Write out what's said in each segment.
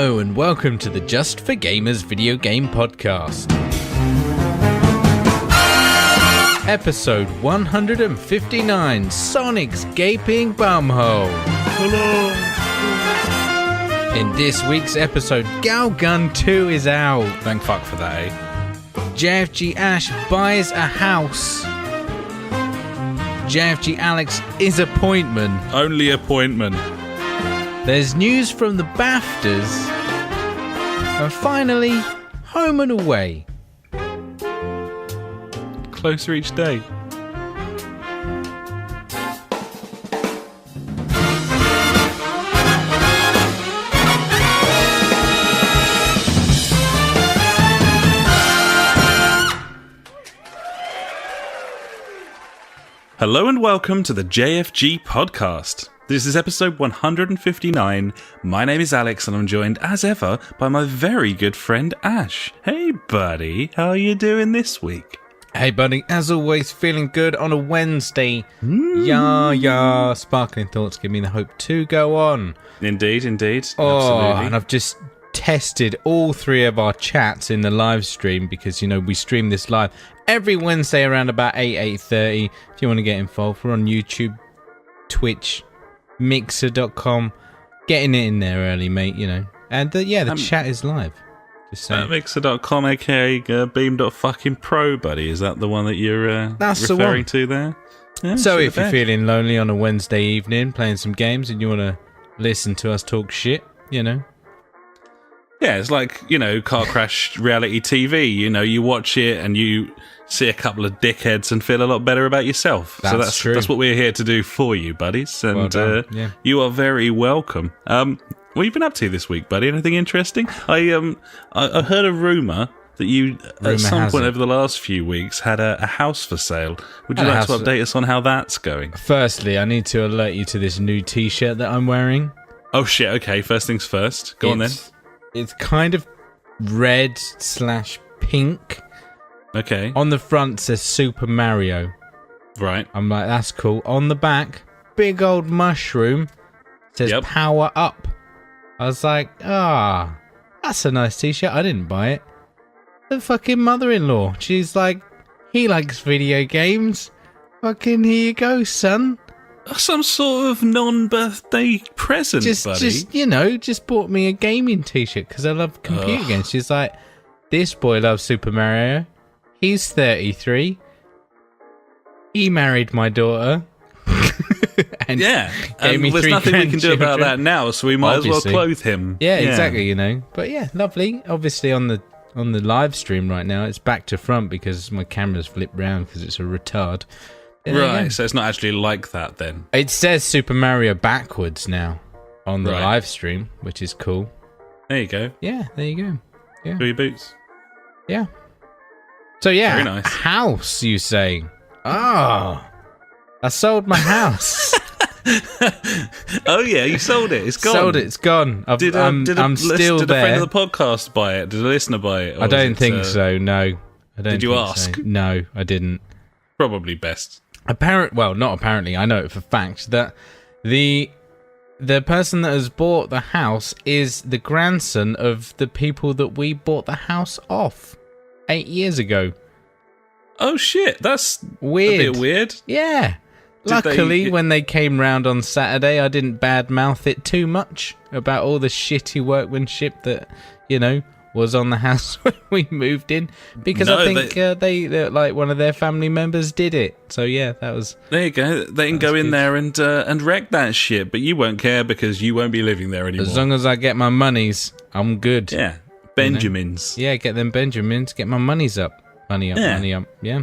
Hello and welcome to the Just for Gamers video game podcast. Episode 159, Sonic's Gaping Bumhole. Hello. In this week's episode, Galgun 2 is out. Thank fuck for that, eh? JfG Ash buys a house. JfG Alex is appointment. Only appointment. There's news from the BAFTAs. And finally, home and away. Closer each day. Hello and welcome to the JfG podcast. This is episode 159. My name is Alex and I'm joined as ever by my very good friend Ash. Hey buddy, how are you doing this week? Hey buddy, as always, feeling good on a Wednesday. Yeah, sparkling thoughts give me the hope to go on. Indeed. Oh, Absolutely. and I've just tested all three of our chats in the live stream because, you know, we stream this live every Wednesday around about 8:30. If you want to get involved, we're on YouTube, Twitch, Mixer.com. Getting it in there early, mate, you know. And the chat is live. Just saying. Mixer.com, aka beam.fucking-pro, buddy. Is that the one that you're referring to there? Yeah, so if you're feeling lonely on a Wednesday evening, playing some games, and you want to listen to us talk shit, you know. Yeah, it's like, you know, car crash reality TV. You know, you watch it and you see a couple of dickheads and feel a lot better about yourself. That's true. That's what we're here to do for you, buddies. And well done. Yeah. You are very welcome. What have you been up to this week, buddy? Anything interesting? I heard a rumour that you, at some point over the last few weeks, had a house for sale. Would you like to update us on how that's going? Firstly, I need to alert you to this new t-shirt that I'm wearing. Oh shit, okay, first things first. Go on then. It's kind of red/pink. Okay. On the front says Super Mario. Right. I'm like, that's cool. On the back, big old mushroom says Power Up. I was like, that's a nice t-shirt. I didn't buy it. The fucking mother-in-law. She's like, he likes video games. Fucking here you go, son. Some sort of non-birthday present, buddy. Just bought me a gaming t-shirt because I love computer games. She's like, this boy loves Super Mario. He's 33. He married my daughter. and there's nothing we can do about that now, so we might as well clothe him. Yeah, exactly, you know. But yeah, lovely. Obviously on the live stream right now, it's back to front because my camera's flipped round because it's a retard. Right, so it's not actually like that then. It says Super Mario backwards now on the live stream, which is cool. There you go. Yeah, there you go. Yeah. Do your boots. Yeah. So yeah, very nice. House, you say? I sold my house. Oh yeah, you sold it. It's gone. Sold it. It's gone. I'm still Did a there. friend of the podcast buy it? Did a listener buy it? I don't think so. No, I don't. Did you ask? So. No, I didn't. Probably best. Not apparently. I know it for fact that the person that has bought the house is the grandson of the people that we bought the house off 8 years ago. Oh shit, that's weird. A bit weird. Yeah. Luckily, when they came round on Saturday, I didn't badmouth it too much about all the shitty workmanship that, you know, was on the house when we moved in, because I think they like one of their family members did it. So yeah, that was. There you go. They can go in there and wreck that shit, but you won't care because you won't be living there anymore. As long as I get my monies, I'm good. Yeah, Benjamins. You know? Yeah, get them Benjamins. Get my monies up. Money up. Yeah.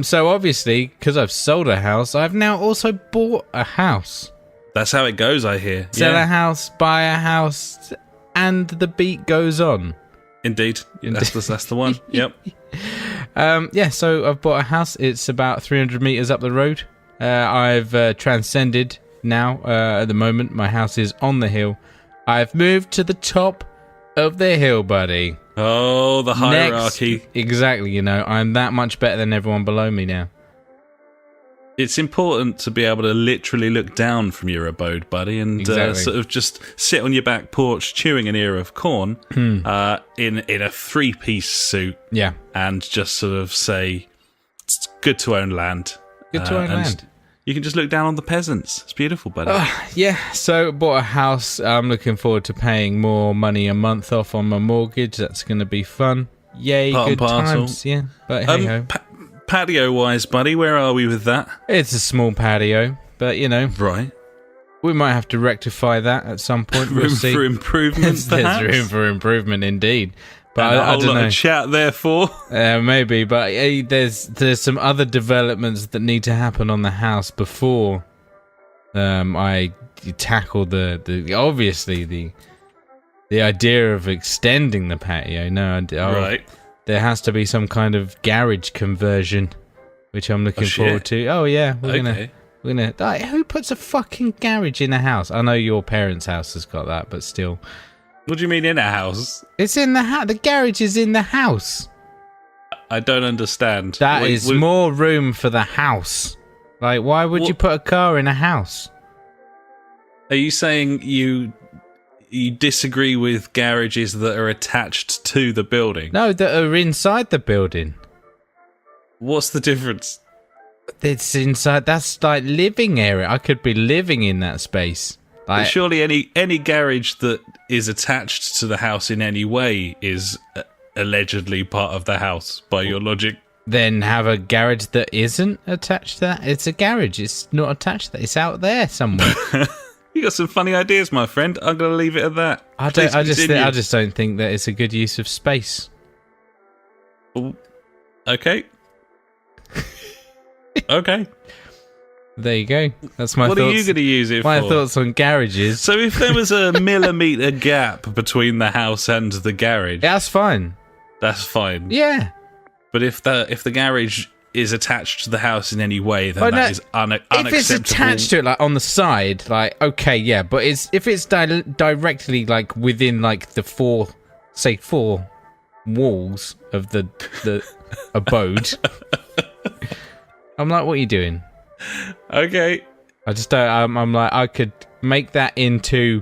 So obviously, because I've sold a house, I've now also bought a house. That's how it goes, I hear. Sell a house, buy a house. And the beat goes on. Indeed. That's the one. Yep. So I've bought a house. It's about 300 meters up the road. I've transcended now. At the moment, my house is on the hill. I've moved to the top of the hill, buddy. Oh, the hierarchy. Exactly, you know. I'm that much better than everyone below me now. It's important to be able to literally look down from your abode, buddy, and Exactly. sort of just sit on your back porch chewing an ear of corn in a three-piece suit. Yeah. And just sort of say, it's good to own land. Good to own and land. You can just look down on the peasants. It's beautiful, buddy. Yeah, so bought a house. I'm looking forward to paying more money a month off on my mortgage. That's going to be fun. Yay, Part and good parcel. times. Yeah, but hey-ho. Patio-wise, buddy, where are we with that? It's a small patio, but, Right. we might have to rectify that at some point. We'll Room see. for improvement, perhaps? There's room for improvement, indeed. But And a I whole don't lot know. of chat, therefore. Maybe, but there's some other developments that need to happen on the house before I tackle the obviously the idea of extending the patio. Right. There has to be some kind of garage conversion, which I'm looking forward to. Oh yeah, we're gonna. Who puts a fucking garage in a house? I know your parents' house has got that, but still. What do you mean in a house? It's in the house. The garage is in the house. I don't understand. That is more room for the house. Like, why would you put a car in a house? Are you saying you disagree with garages that are attached to the building? No, that are inside the building. What's the difference? It's inside. That's like living area. I could be living in that space. But surely any garage that is attached to the house in any way is allegedly part of the house, by your logic. Then have a garage that isn't attached to that. It's a garage. It's not attached to that. It's out there somewhere. You got some funny ideas, my friend. I'm going to leave it at that. I just don't think that it's a good use of space. Okay. Okay. There you go. That's my thoughts. What are you going to use it for? My thoughts on garages. So if there was a millimetre gap between the house and the garage, That's fine. that's fine. Yeah. But if the garage is attached to the house in any way, then that is unacceptable. If it's attached to it, like on the side, like okay, yeah. But if it's directly like within like the four walls of the abode, I'm like, what are you doing? Okay. I just don't. I'm like, I could make that into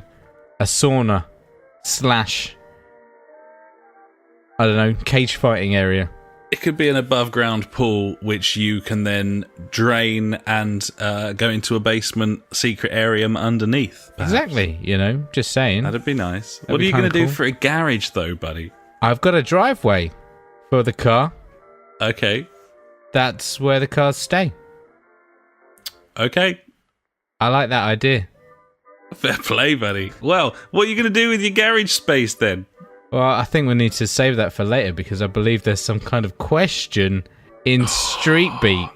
a sauna / I don't know, cage fighting area. It could be an above-ground pool, which you can then drain and go into a basement secret area underneath. Perhaps. Exactly. Just saying. That'd be nice. That'd What are be you going to kinda do cool. for a garage, though, buddy? I've got a driveway for the car. Okay. That's where the cars stay. Okay. I like that idea. Fair play, buddy. Well, what are you going to do with your garage space, then? Well, I think we need to save that for later because I believe there's some kind of question in Street Beat.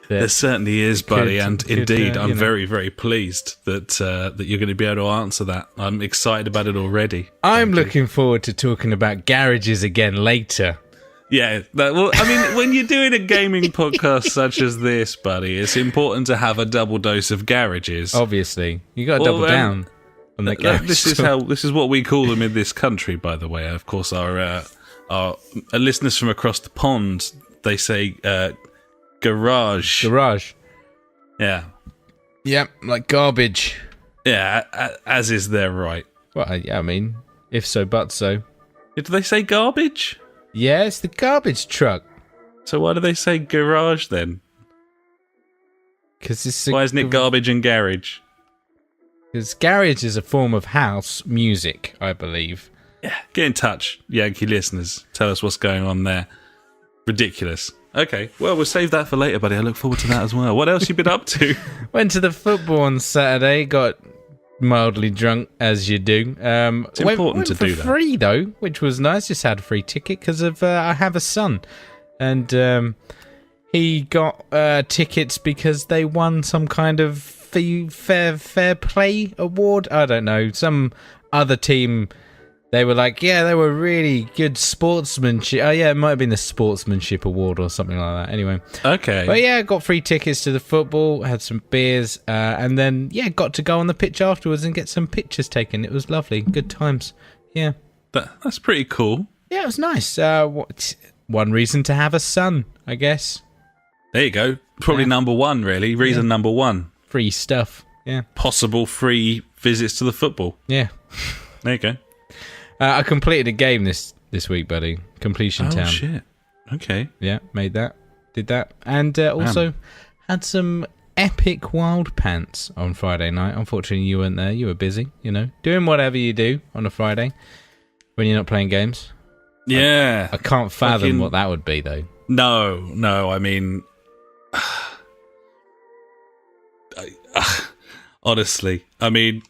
There certainly is, buddy, and indeed, I'm you know. very, very pleased that you're going to be able to answer that. I'm excited about it already. I'm looking forward to talking about garages again later. Yeah, I mean, when you're doing a gaming podcast such as this, buddy, it's important to have a double dose of garages. Obviously, you got to double down on the garage. This is what we call them in this country, by the way. Of course, our listeners from across the pond, they say garage. Garage. Yeah. Yep, like garbage. Yeah, as is their right. Well, yeah, I mean, if so, but so. Do they say garbage? Yeah, it's the garbage truck. So why do they say garage then? Why isn't it garbage and garage? Because garage is a form of house music, I believe. Yeah, get in touch, Yankee listeners. Tell us what's going on there. Ridiculous. Okay, well, we'll save that for later, buddy. I look forward to that as well. What else you been up to? Went to the football on Saturday, got mildly drunk, as you do. It's important to do that. Free, though, which was nice. Just had a free ticket because of I have a son. And he got tickets because they won some kind of fair play award. I don't know. Some other team, they were like, yeah, they were really good sportsmanship. Oh, yeah, it might have been the sportsmanship award or something like that. Anyway. Okay. But yeah, got free tickets to the football, had some beers, and then, yeah, got to go on the pitch afterwards and get some pictures taken. It was lovely. Good times. Yeah. That's pretty cool. Yeah, it was nice. One reason to have a son, I guess. There you go. Probably number one, really. Reason number one. Free stuff. Yeah. Possible free visits to the football. Yeah. There you go. I completed a game this week, buddy. Completion Town. Oh, shit. Okay. Yeah, made that. Did that. And also had some epic wild pants on Friday night. Unfortunately, you weren't there. You were busy, doing whatever you do on a Friday when you're not playing games. Yeah. I can't fathom what that would be, though. No, I mean... honestly, I mean,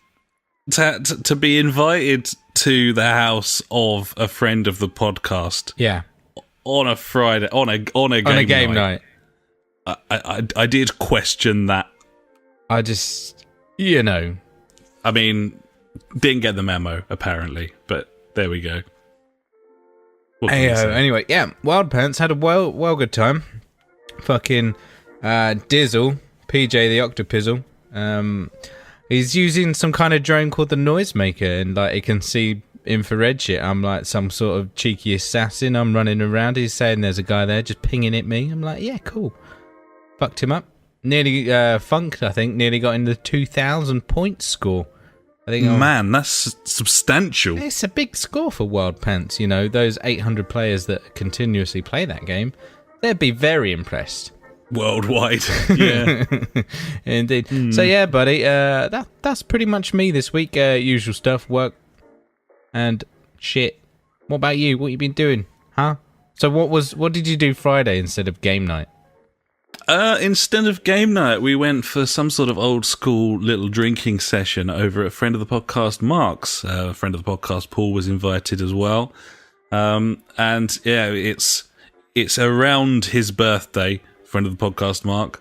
to be invited to the house of a friend of the podcast, on a Friday, on a game night, I did question that. I just, I mean, didn't get the memo apparently, but there we go. Anyway, Wild Pants had a well good time. Fucking Dizzle, PJ the Octopizzle. He's using some kind of drone called the Noisemaker, and like it can see infrared shit. I'm like some sort of cheeky assassin. I'm running around. He's saying there's a guy there just pinging at me. I'm like, yeah, cool. Fucked him up. Nearly funked, I think. Nearly got in the 2,000 point score. I think. Man, that's substantial. It's a big score for Wild Pants. Those 800 players that continuously play that game, they'd be very impressed. Worldwide, yeah. Indeed. So yeah, buddy, that's pretty much me this week. Usual stuff, work and shit. What about you? What you been doing? Huh? So what did you do Friday instead of game night? Instead of game night, we went for some sort of old school little drinking session over at a friend of the podcast, Mark's. A friend of the podcast, Paul, was invited as well. And yeah, it's around his birthday. Friend of the podcast, Mark.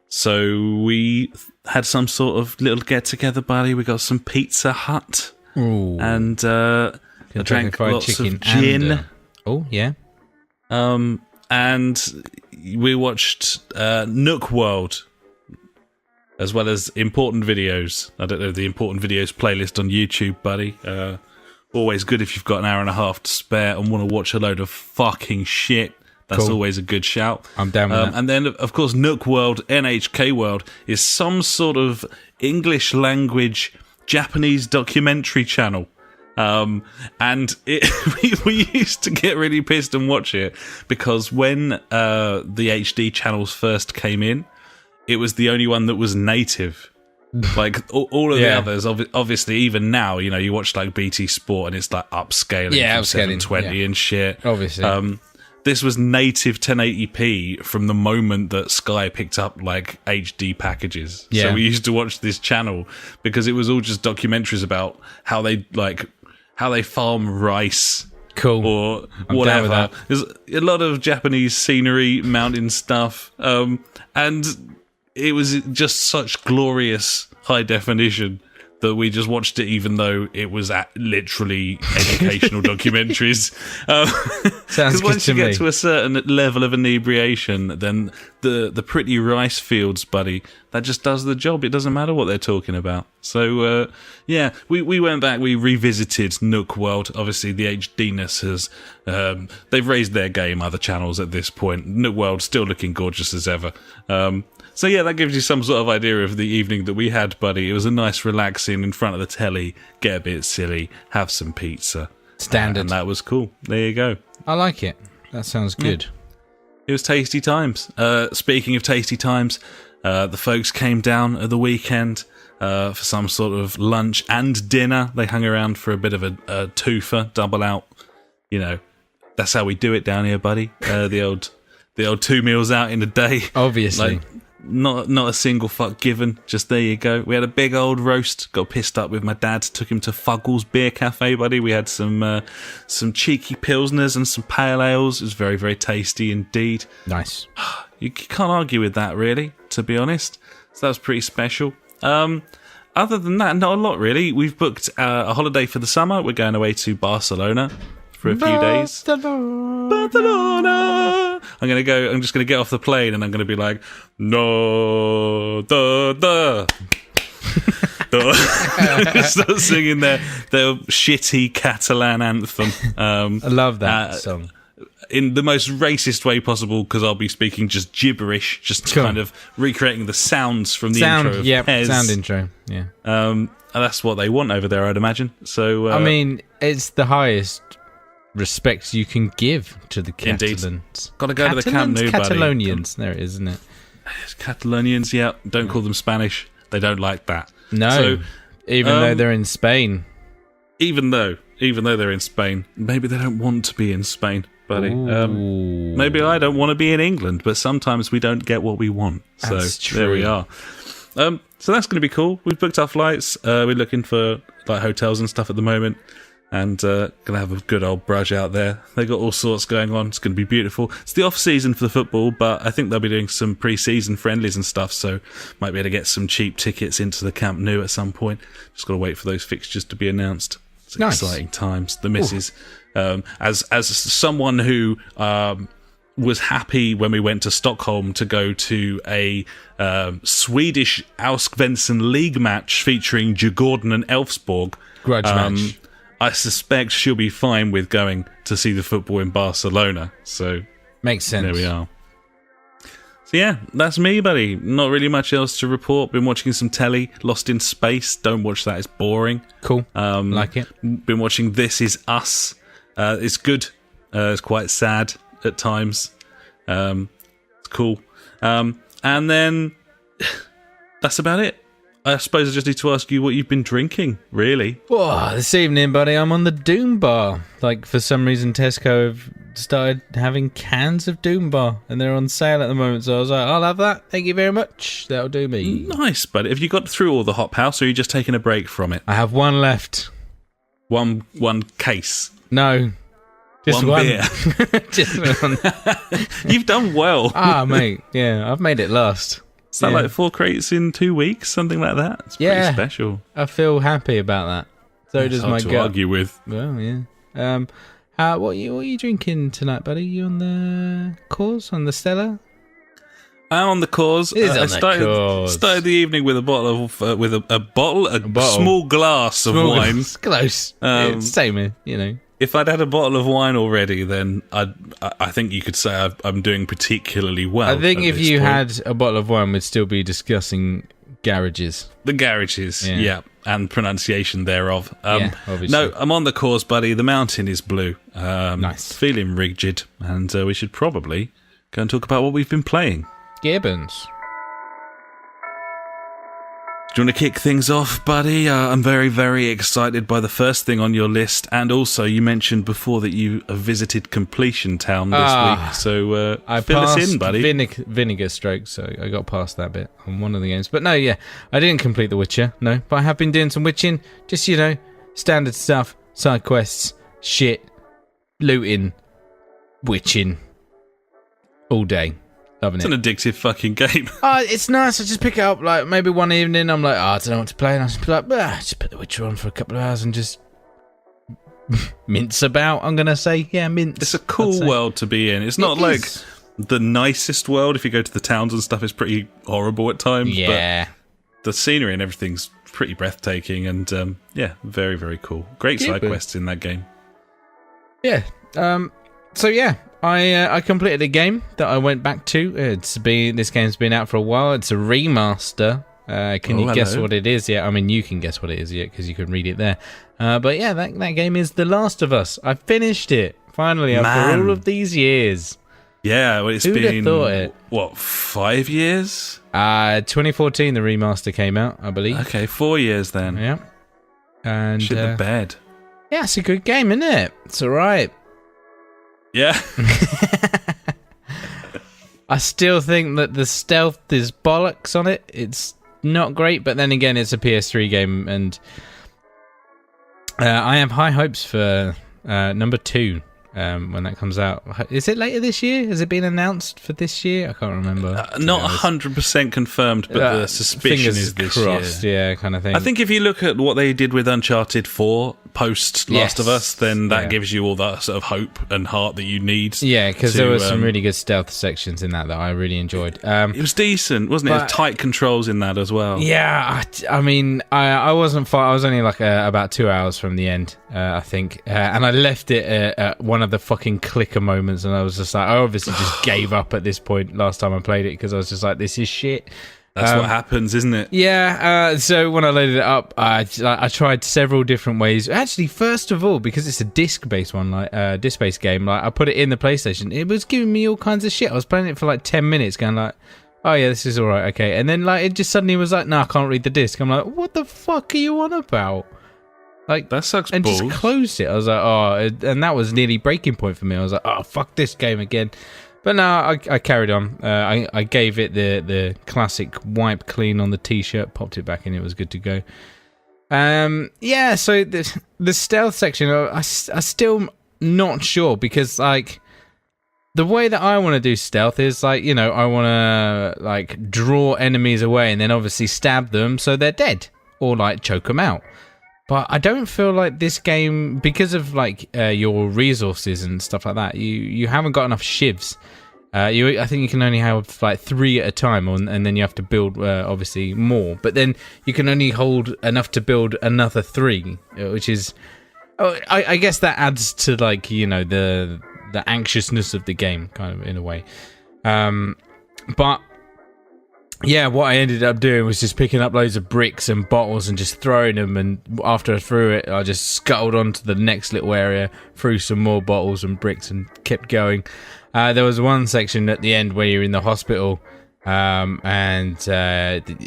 So we had some sort of little get together, buddy. We got some Pizza Hut. Ooh. And I drank lots of gin. Oh yeah. And we watched Nook World, as well as important videos. I don't know, the important videos playlist on YouTube, buddy. Always good if you've got an hour and a half to spare and want to watch a load of fucking shit. That's cool. Always a good shout. I'm down with that. And then, of course, Nook World, NHK World, is some sort of English language Japanese documentary channel. And we used to get really pissed and watch it because when the HD channels first came in, it was the only one that was native. Like all of the others, obviously, even now, you watch like BT Sport and it's like upscaling from 720 and shit. Obviously. This was native 1080p from the moment that Sky picked up like HD packages. Yeah. So we used to watch this channel because it was all just documentaries about how they farm rice. Cool. Or whatever. There's a lot of Japanese scenery, mountain stuff. And it was just such glorious high definition that we just watched it, even though it was literally educational documentaries. Because once you get to a certain level of inebriation, then the pretty rice fields, buddy, that just does the job. It doesn't matter what they're talking about. So, yeah, we went back, we revisited Nook World. Obviously, the HDness has... they've raised their game, other channels at this point. Nook World still looking gorgeous as ever. So yeah, that gives you some sort of idea of the evening that we had, buddy. It was a nice relaxing in front of the telly, get a bit silly, have some pizza. Standard. And that was cool. There you go. I like it. That sounds good. It was tasty times. Speaking of tasty times, the folks came down at the weekend for some sort of lunch and dinner. They hung around for a bit of a twofer, double out. That's how we do it down here, buddy. The old 2 meals out in a day. Obviously. Not a single fuck given. Just there you go. We had a big old roast. Got pissed up with my dad. Took him to Fuggles Beer Cafe, buddy. We had some cheeky pilsners and some pale ales. It was very, very tasty indeed. Nice. You can't argue with that, really, to be honest. So that was pretty special. Other than that, not a lot, really. We've booked a holiday for the summer. We're going away to Barcelona for a few days. Barcelona. I'm just gonna get off the plane and I'm gonna be like, no, start singing their shitty Catalan anthem. I love that song. in the most racist way possible, because I'll be speaking just gibberish, just kind of recreating the sounds from the intro of Pez. Sound intro, yeah. And that's what they want over there, I'd imagine. So, I mean, it's the highest respect you can give to the Catalans. Got to go to the Camp Nou, buddy. Catalonians, there it is, isn't it? It's Catalonians, yeah. Don't call them Spanish. They don't like that. No, so, even though they're in Spain. Even though they're in Spain, maybe they don't want to be in Spain, buddy. Maybe I don't want to be in England, but sometimes we don't get what we want. So that's true. There we are. So that's going to be cool. We've booked our flights. We're looking for like hotels and stuff at the moment, and going to have a good old brush out there. They got all sorts going on. It's going to be beautiful. It's the off season for the football, but I think they'll be doing some pre-season friendlies and stuff, so might be able to get some cheap tickets into the Camp Nou at some point. Just got to wait for those fixtures to be announced. It's exciting times. The missus, as someone who was happy when we went to Stockholm to go to a Swedish Allsvenskan League match featuring Djurgården and Elfsborg. Grudge match. I suspect she'll be fine with going to see the football in Barcelona. So makes sense. There we are. So yeah, that's me, buddy. Not really much else to report. Been watching some telly. Lost in Space. Don't watch that. It's boring. Cool. Like it. Been watching This Is Us. It's good. It's quite sad at times. It's cool. And then that's about it. I suppose I just need to ask you what you've been drinking, really. Oh, this evening, buddy, I'm on the Doom Bar. Like, for some reason, Tesco have started having cans of Doom Bar, and they're on sale at the moment, so I was like, I'll have that. Thank you very much. That'll do me. Nice, buddy. Have you got through all the Hop House, or are you just taking a break from it? I have one left. One case? No. Just one beer. Just one. You've done well. Mate. Yeah, I've made it last. Is that like 4 crates in 2 weeks? Something like that? It's pretty special. I feel happy about that. So does my gut. To argue with. Well, yeah. What are you drinking tonight, buddy? You on the cause? On the Stella? I'm on the cause. I started the evening with a bottle of a small glass of wine. Close. Same, you know. If I'd had a bottle of wine already, then I think you could say I'm doing particularly well. I think if you had a bottle of wine, we'd still be discussing garages. The garages, yeah, and pronunciation thereof. Obviously. No, I'm on the cause, buddy. The mountain is blue. Nice. Feeling rigid, and we should probably go and talk about what we've been playing. Gibbons. Do you want to kick things off, buddy? I'm very, very excited by the first thing on your list, and also you mentioned before that you visited Completion Town this week, so I fill us in, buddy. Vinegar Stroke, so I got past that bit on one of the games. But no, I didn't complete The Witcher, no, but I have been doing some witching, just, standard stuff, side quests, shit, looting, witching, all day. Loving it's an addictive fucking game. It's nice. I just pick it up, like, maybe one evening, I'm like, I don't know what to play, and I just be like, just put The Witcher on for a couple of hours and just mince about, I'm going to say. Yeah, mince. It's a cool world to be in. It's not like the nicest world. If you go to the towns and stuff, it's pretty horrible at times. Yeah. But the scenery and everything's pretty breathtaking, and, very, very cool. Great side quests in that game. Yeah. I completed a game that I went back to. This game's been out for a while. It's a remaster. Can you guess what it is yet? I mean, you can guess what it is yet because you can read it there. But yeah, that game is The Last of Us. I finished it finally after all of these years. Yeah, well, Who'd have thought it? What, 5 years? 2014 the remaster came out, I believe. Okay, 4 years then. Yeah. And shit the bed. Yeah, it's a good game, isn't it? It's alright. Yeah. I still think that the stealth is bollocks on it. It's not great, but then again, it's a PS3 game, and I have high hopes for number 2 when that comes out. Is it later this year? Has it been announced for this year? I can't remember. Not 100% confirmed, but the suspicion is this crossed, year. Yeah, kind of thing. I think if you look at what they did with Uncharted 4 post Last of Us, then that gives you all that sort of hope and heart that you need. Yeah, because there were some really good stealth sections in that I really enjoyed. It was decent, wasn't it? It was tight controls in that as well. Yeah, I mean, I wasn't far. I was only like about 2 hours from the end, I think, and I left it at one one of the fucking clicker moments, and I was just like, I obviously just gave up at this point last time I played it because I was just like, this is shit. That's what happens, isn't it? Yeah, so when I loaded it up, I tried several different ways. Actually, first of all, because it's a disc-based one, like disc-based game, like I put it in the PlayStation. It was giving me all kinds of shit. I was playing it for like 10 minutes, going like, oh yeah, this is all right, okay. And then like it just suddenly was like, no, I can't read the disc. I'm like, what the fuck are you on about? Like that sucks. And balls. Just closed it. I was like, oh, and that was nearly breaking point for me. I was like, oh, fuck this game again. But no, I carried on. I gave it the classic wipe clean on the t-shirt, popped it back in, it was good to go. Yeah, so the stealth section, I still not sure, because like the way that I want to do stealth is like, you know, I want to like draw enemies away and then obviously stab them so they're dead, or like choke them out. But I don't feel like this game, because of like your resources and stuff like that, you haven't got enough shivs. I think you can only have like 3 at a time, and then you have to build obviously more. But then you can only hold enough to build another 3, which is, I guess that adds to like, you know, the anxiousness of the game, kind of in a way. But yeah, what I ended up doing was just picking up loads of bricks and bottles and just throwing them, and after I threw it, I just scuttled onto the next little area, threw some more bottles and bricks, and kept going. There was one section at the end where you're in the hospital, and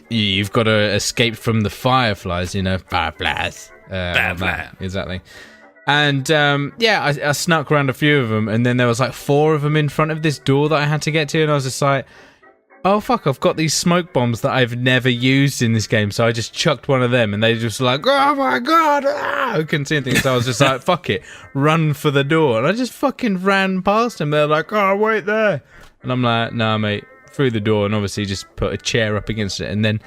you've got to escape from the fireflies, you know, fireflies. Exactly. And yeah, I snuck around a few of them, and then there was like 4 of them in front of this door that I had to get to, and I was just like, oh fuck, I've got these smoke bombs that I've never used in this game, so I just chucked one of them, and they just like, oh my god, I couldn't see anything, so I was just like, fuck it, run for the door, and I just fucking ran past them. They're like, oh, wait there, and I'm like, nah mate, through the door, and obviously just put a chair up against it, and then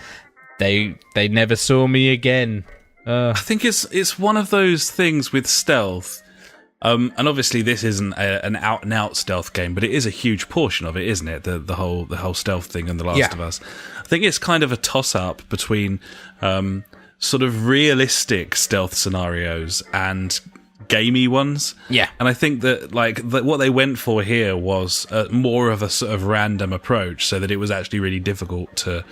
they never saw me again. I think it's one of those things with stealth. And obviously this isn't an out-and-out stealth game, but it is a huge portion of it, isn't it? The whole stealth thing in The Last of Us. I think it's kind of a toss-up between sort of realistic stealth scenarios and gamey ones. Yeah. And I think that what they went for here was more of a sort of random approach, so that it was actually really difficult to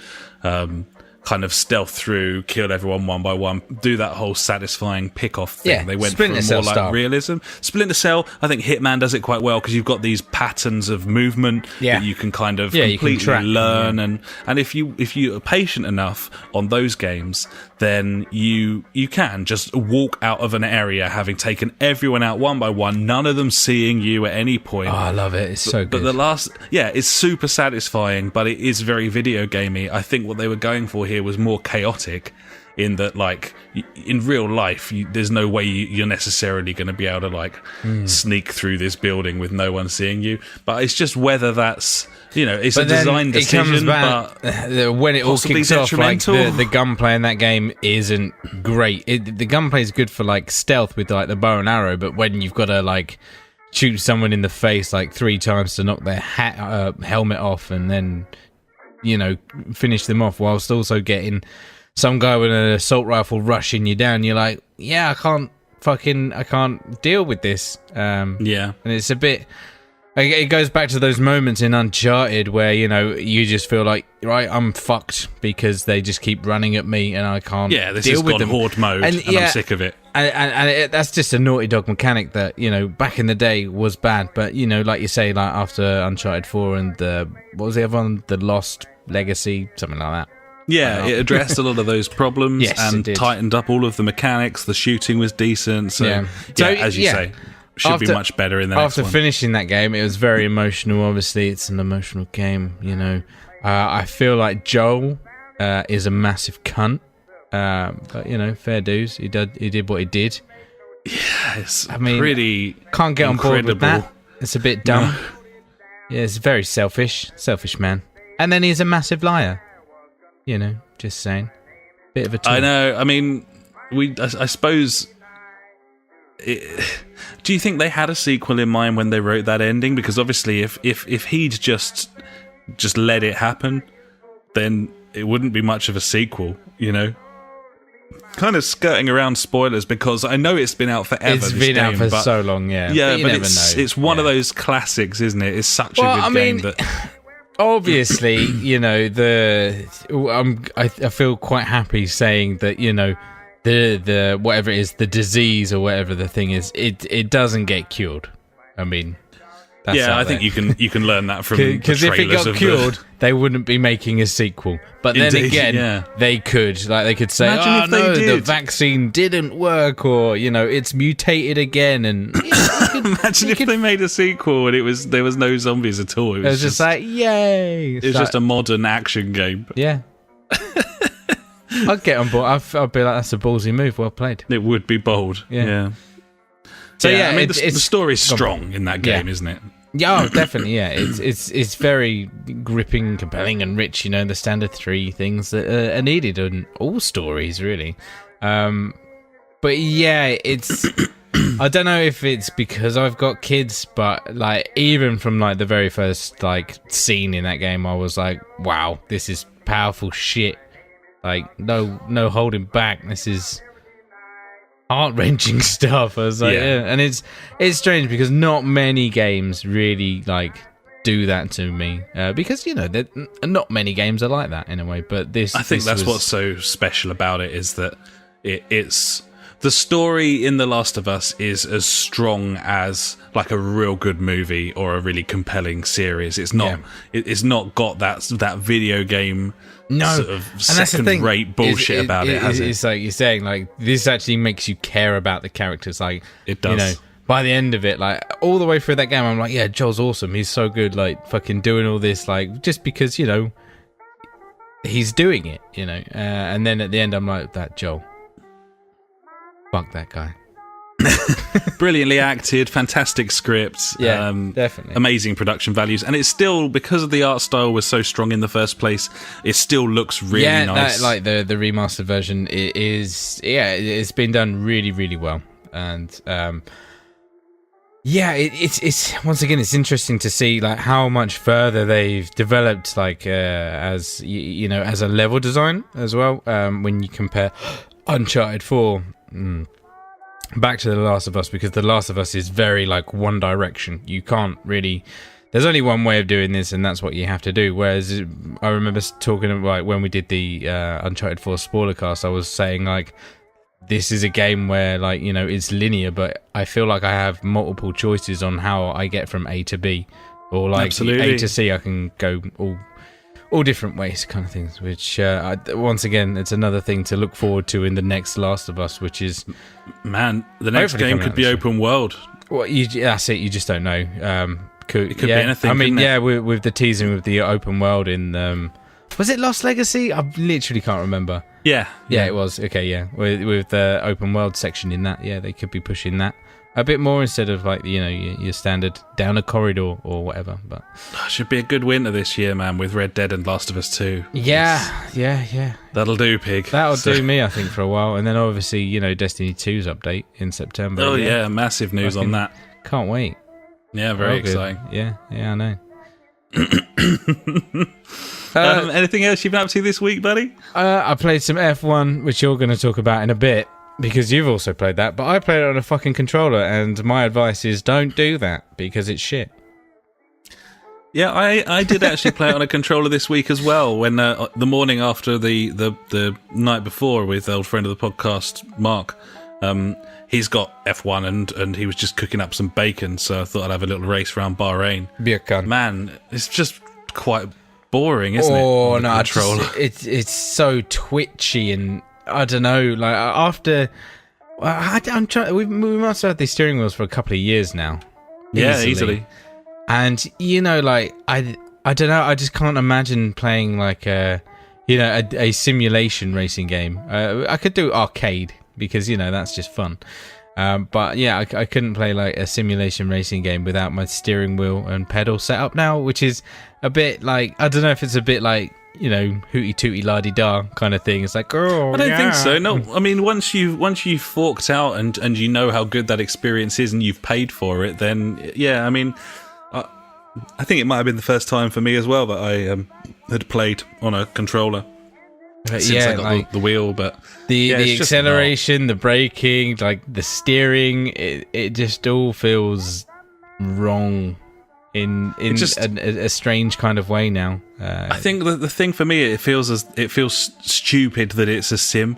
kind of stealth through, kill everyone one by one, do that whole satisfying pick-off thing. Yeah, they went for more like realism. Splinter Cell, I think Hitman does it quite well, because you've got these patterns of movement that you can kind of completely learn, and if you are patient enough on those games, then you can just walk out of an area having taken everyone out one by one, none of them seeing you at any point. Oh, I love it. It's so good. But it's super satisfying, but it is very video gamey. I think what they were going for here was more chaotic, in that like in real life there's no way you're necessarily going to be able to like sneak through this building with no one seeing you, but it's just whether that's, you know, it's a design decision, but when it all kicks off, like the gunplay in that game isn't great. The gunplay is good for like stealth with like the bow and arrow, but when you've got to like shoot someone in the face like 3 times to knock their helmet off, and then, you know, finish them off whilst also getting some guy with an assault rifle rushing you down, you're like, yeah, I can't deal with this. And it's a bit, it goes back to those moments in Uncharted where, you know, you just feel like, right, I'm fucked because they just keep running at me and I can't deal with them. Horde mode, and I'm sick of it. And that's just a Naughty Dog mechanic that, you know, back in the day was bad, but, you know, like you say, like after Uncharted 4 and what was the other one? The Lost Legacy, something like that. Yeah, it addressed a lot of those problems and tightened up all of the mechanics. The shooting was decent. So as you say, should be much better in the next one. After finishing that game, it was very emotional. Obviously, it's an emotional game, you know. I feel like Joel is a massive cunt. But, you know, fair dues. He did what he did. Yeah, it's pretty can't get on board with that. It's a bit dumb. No. Yeah, it's very selfish man. And then he's a massive liar. You know, just saying. Bit of a tool. I know. I mean, I suppose. Do you think they had a sequel in mind when they wrote that ending? Because obviously, if he'd just let it happen, then it wouldn't be much of a sequel. You know. kind of skirting around spoilers because I know it's been out forever. It's been out for so long, yeah. Yeah, but it's one of those classics, isn't it? It's such a good game that... Obviously, you know, I feel quite happy saying that, you know, the whatever it is, the disease or whatever the thing is, it doesn't get cured. I mean... I think you can learn that from the trailers. Because if it got cured, they wouldn't be making a sequel. But then again, they could say, the vaccine didn't work, or you know, it's mutated again. And imagine if they made a sequel and there was no zombies at all. It was just like, yay! It was just a modern action game. Yeah. I'd get on board. I'd be like, that's a ballsy move. Well played. It would be bold. Yeah. So I mean, the story's strong in that game, isn't it? Yeah, definitely. Yeah, it's very gripping, compelling, and rich. You know, the standard 3 things that are needed in all stories, really. But yeah, it's. I don't know if it's because I've got kids, but like even from like the very first like scene in that game, I was like, wow, this is powerful shit. Like no holding back. This is heart-wrenching stuff. I was like, and it's strange because not many games really like do that to me because you know not many games are like that in a way. But I think that's what's so special about it is that it's the story in The Last of Us is as strong as like a real good movie or a really compelling series. It's not. It's not got that video game. Sort of second-rate bullshit about it, has it? It's like you're saying, like, this actually makes you care about the characters. Like, it does. You know, by the end of it, like, all the way through that game, I'm like, yeah, Joel's awesome. He's so good, like, fucking doing all this, like, just because, you know, he's doing it, you know. And then at the end, I'm like, that Joel. Fuck that guy. Brilliantly acted, fantastic scripts, definitely amazing production values, and it's still, because of the art style was so strong in the first place, it still looks really nice. That, like the remastered version it's been done really, really well, and it's once again it's interesting to see like how much further they've developed, like as you know, as a level design as well, when you compare Uncharted 4 back to The Last of Us, because The Last of Us is very like one direction. You can't really, there's only one way of doing this, and that's what you have to do. Whereas I remember talking about, like, when we did the Uncharted 4 spoiler cast, I was saying like, this is a game where, like, you know, it's linear, but I feel like I have multiple choices on how I get from A to B, or like A to C. I can go all different ways, kind of things, which once again, it's another thing to look forward to in the next Last of Us, which is, man, the next game could be open world. Well, that's it. You just don't know. It could be anything. I mean, with the teasing with the open world in, was it Lost Legacy? I literally can't remember. Yeah, it was. Okay, yeah, with the open world section in that, they could be pushing that a bit more instead of, like, you know, your standard down a corridor or whatever. But should be a good winter this year, man, with Red Dead and Last of Us 2. Yeah. That'll do, pig. That'll do me, I think, for a while. And then obviously, you know, Destiny 2's update in September. Oh yeah, massive news on that. Can't wait. Yeah, very exciting. Yeah, I know. Anything else you've been up to this week, buddy? I played some F1, which you're going to talk about in a bit, because you've also played that, but I played it on a fucking controller, and my advice is don't do that, because it's shit. Yeah, I did actually play it on a controller this week as well, when the morning after the night before with old friend of the podcast, Mark, he's got F1 and he was just cooking up some bacon, so I thought I'd have a little race around Bahrain. Be a cunt. Man, it's just quite boring, isn't it? Oh, no, it's so twitchy, and I don't know, like, after... I'm trying. We must have had these steering wheels for a couple of years now. Yeah, easily. And, you know, like, I don't know, I just can't imagine playing, like, a simulation racing game. I could do arcade, because, you know, that's just fun. But, yeah, I couldn't play, like, a simulation racing game without my steering wheel and pedal set up now, which is a bit, like, I don't know if it's a bit, like, you know, hooty tooty la di da kind of thing. It's like, oh, I don't think so. No, I mean, once you've forked out and you know how good that experience is and you've paid for it, then yeah, I mean, I think it might have been the first time for me as well that I had played on a controller. since I got the wheel, but the acceleration, the braking, like the steering, it just all feels wrong in a strange kind of way now. I think the thing for me, it feels stupid that it's a sim.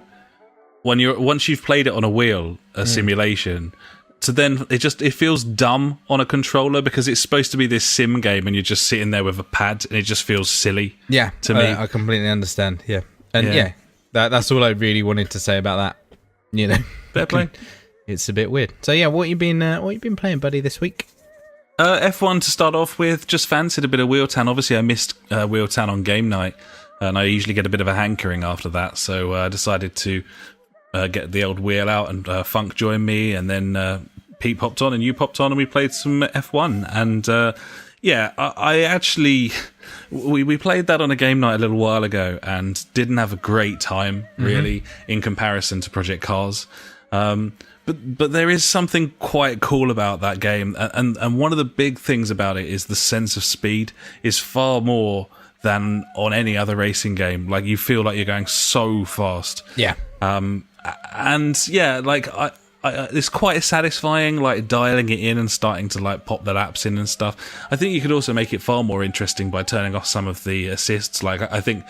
Once you've played it on a wheel, a simulation, so then it feels dumb on a controller because it's supposed to be this sim game and you're just sitting there with a pad and it just feels silly. Yeah, to me, I completely understand. Yeah, and that's all I really wanted to say about that. You know, fair play. It's a bit weird. So yeah, what you been playing, buddy, this week? F1 to start off with. Just fancied a bit of Wheeltown. Obviously, I missed Wheeltown on game night, and I usually get a bit of a hankering after that. So I decided to get the old wheel out, and Funk joined me, and then Pete popped on, and you popped on, and we played some F1. And I actually we played that on a game night a little while ago, and didn't have a great time really in comparison to Project Cars. But there is something quite cool about that game, and one of the big things about it is the sense of speed is far more than on any other racing game. Like, you feel like you're going so fast. Yeah. And yeah, like I it's quite satisfying, like dialing it in and starting to like pop the laps in and stuff. I think you could also make it far more interesting by turning off some of the assists. Like, I think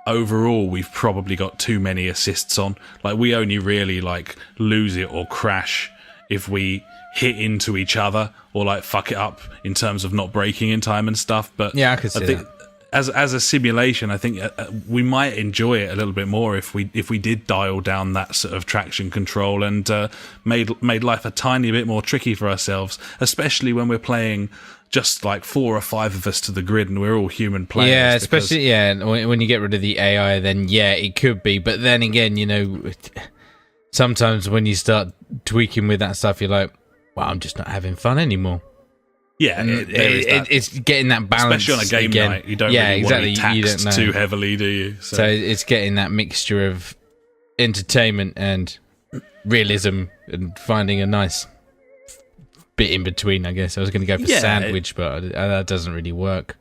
overall we've probably got too many assists on. Like, we only really like lose it or crash if we hit into each other or like fuck it up in terms of not braking in time and stuff. But yeah, I could see that. As a simulation, I think we might enjoy it a little bit more if we did dial down that sort of traction control and made life a tiny bit more tricky for ourselves, especially when we're playing just like 4 or 5 of us to the grid and we're all human players. Yeah, especially when you get rid of the AI, then yeah, it could be. But then again, you know, sometimes when you start tweaking with that stuff, you're like, well, I'm just not having fun anymore. Yeah, it's getting that balance. Especially on a game night, you don't really want to be taxed too heavily, do you? So it's getting that mixture of entertainment and realism and finding a nice bit in between, I guess. I was going to go for sandwich, but that doesn't really work.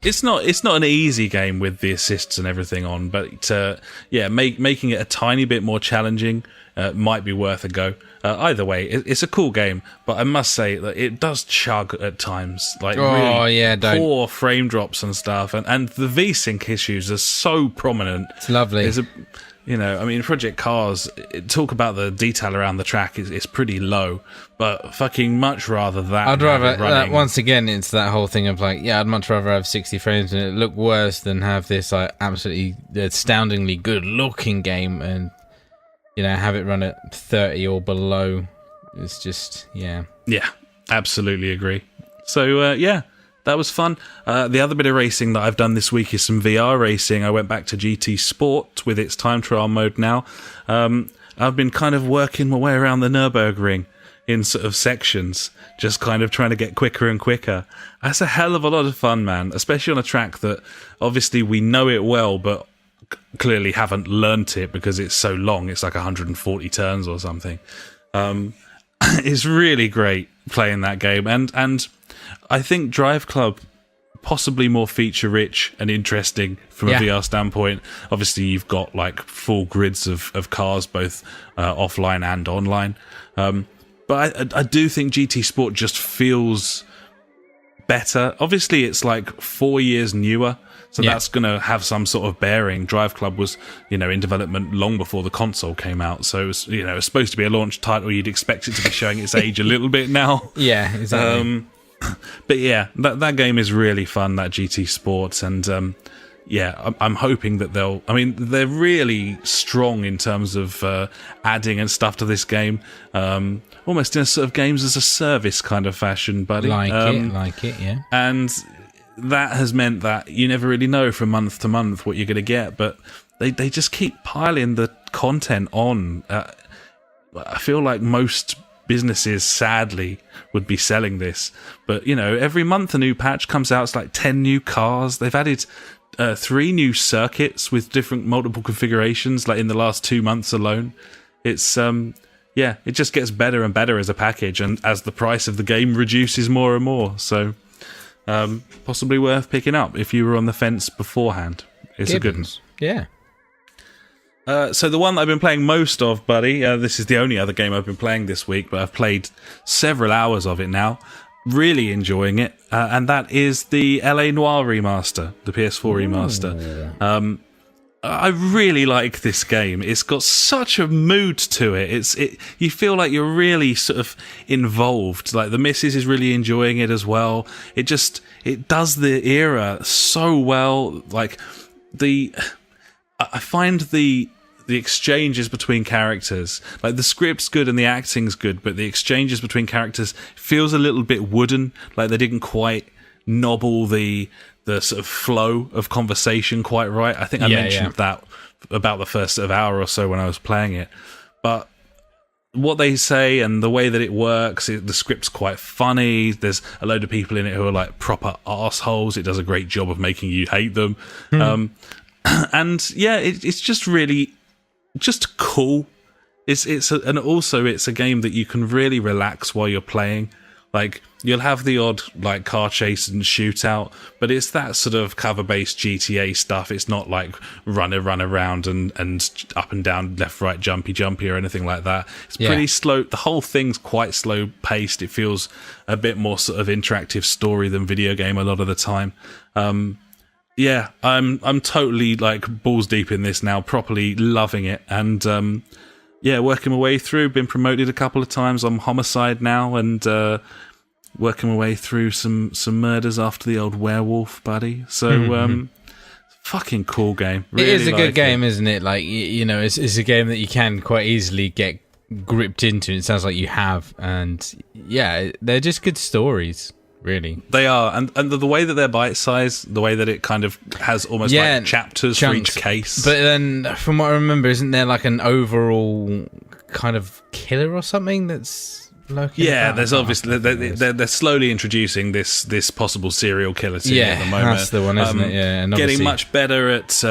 It's not an easy game with the assists and everything on, but making it a tiny bit more challenging might be worth a go. Either way, it's a cool game, but I must say that it does chug at times. Like, poor frame drops and stuff, and the V-Sync issues are so prominent. It's lovely. Project Cars, talk about the detail around the track, it's pretty low, but fucking much rather that. I'd rather, once again, it's that whole thing of like, I'd much rather have 60 frames and it look worse than have this like absolutely astoundingly good looking game and, you know, have it run at 30 or below. It's just, yeah. Yeah, absolutely agree. So, that was fun. The other bit of racing that I've done this week is some VR racing. I went back to GT Sport with its time trial mode now. I've been kind of working my way around the Nürburgring in sort of sections, just kind of trying to get quicker and quicker. That's a hell of a lot of fun, man, especially on a track that obviously we know it well, but clearly haven't learnt it because it's so long. It's like 140 turns or something. It's really great playing that game, and I think Drive Club possibly more feature rich and interesting from a VR standpoint. Obviously you've got like full grids of cars, both offline and online, but I do think GT Sport just feels better. Obviously it's like 4 years newer, so that's going to have some sort of bearing. Drive Club was, in development long before the console came out, so it was, it's supposed to be a launch title. You'd expect it to be showing its age a little bit now. Yeah, exactly. But yeah, that game is really fun, that GT Sports, and I'm hoping that they're really strong in terms of adding and stuff to this game, almost in a sort of games as a service kind of fashion, buddy. Like it, yeah. And that has meant that you never really know from month to month what you're going to get, but they just keep piling the content on. I feel like most businesses, sadly, would be selling this, but every month a new patch comes out. It's like 10 new cars. They've added 3 new circuits with different multiple configurations, like in the last 2 months alone. It's it just gets better and better as a package, and as the price of the game reduces more and more, so possibly worth picking up if you were on the fence beforehand. It's a good one. Yeah. So the one that I've been playing most of, buddy, this is the only other game I've been playing this week, but I've played several hours of it now. Really enjoying it. And that is the LA Noire remaster, the PS4 remaster. I really like this game. It's got such a mood to it. You feel like you're really sort of involved. Like the missus is really enjoying it as well. It does the era so well. Like I find the exchanges between characters, like the script's good and the acting's good, but the exchanges between characters feels a little bit wooden. Like they didn't quite nobble the sort of flow of conversation quite right. I think I mentioned that about the first sort of hour or so when I was playing it. But what they say and the way that it works, the script's quite funny. There's a load of people in it who are like proper arseholes. It does a great job of making you hate them. And yeah, it's just really just cool. And also it's a game that you can really relax while you're playing. Like, you'll have the odd, like, car chase and shootout, but it's that sort of cover-based GTA stuff. It's not, like, run around and up and down, left, right, jumpy or anything like that. It's pretty slow. The whole thing's quite slow-paced. It feels a bit more sort of interactive story than video game a lot of the time. Yeah, I'm totally, like, balls deep in this now, properly loving it. And, yeah, working my way through, been promoted a couple of times. I'm homicide now, and working my way through some murders after the old werewolf, buddy. So, fucking cool game. Really it is a good game, isn't it? Like, you know, it's a game that you can quite easily get gripped into. It sounds like you have, and yeah, they're just good stories. Really, they are, and the way that they're bite-sized, the way that it kind of has almost like chapters for each case. But then, from what I remember, isn't there like an overall kind of killer or something that's lurking? Yeah, there's obviously they're slowly introducing this possible serial killer to at the moment. That's the one, isn't it? Yeah, and getting much better at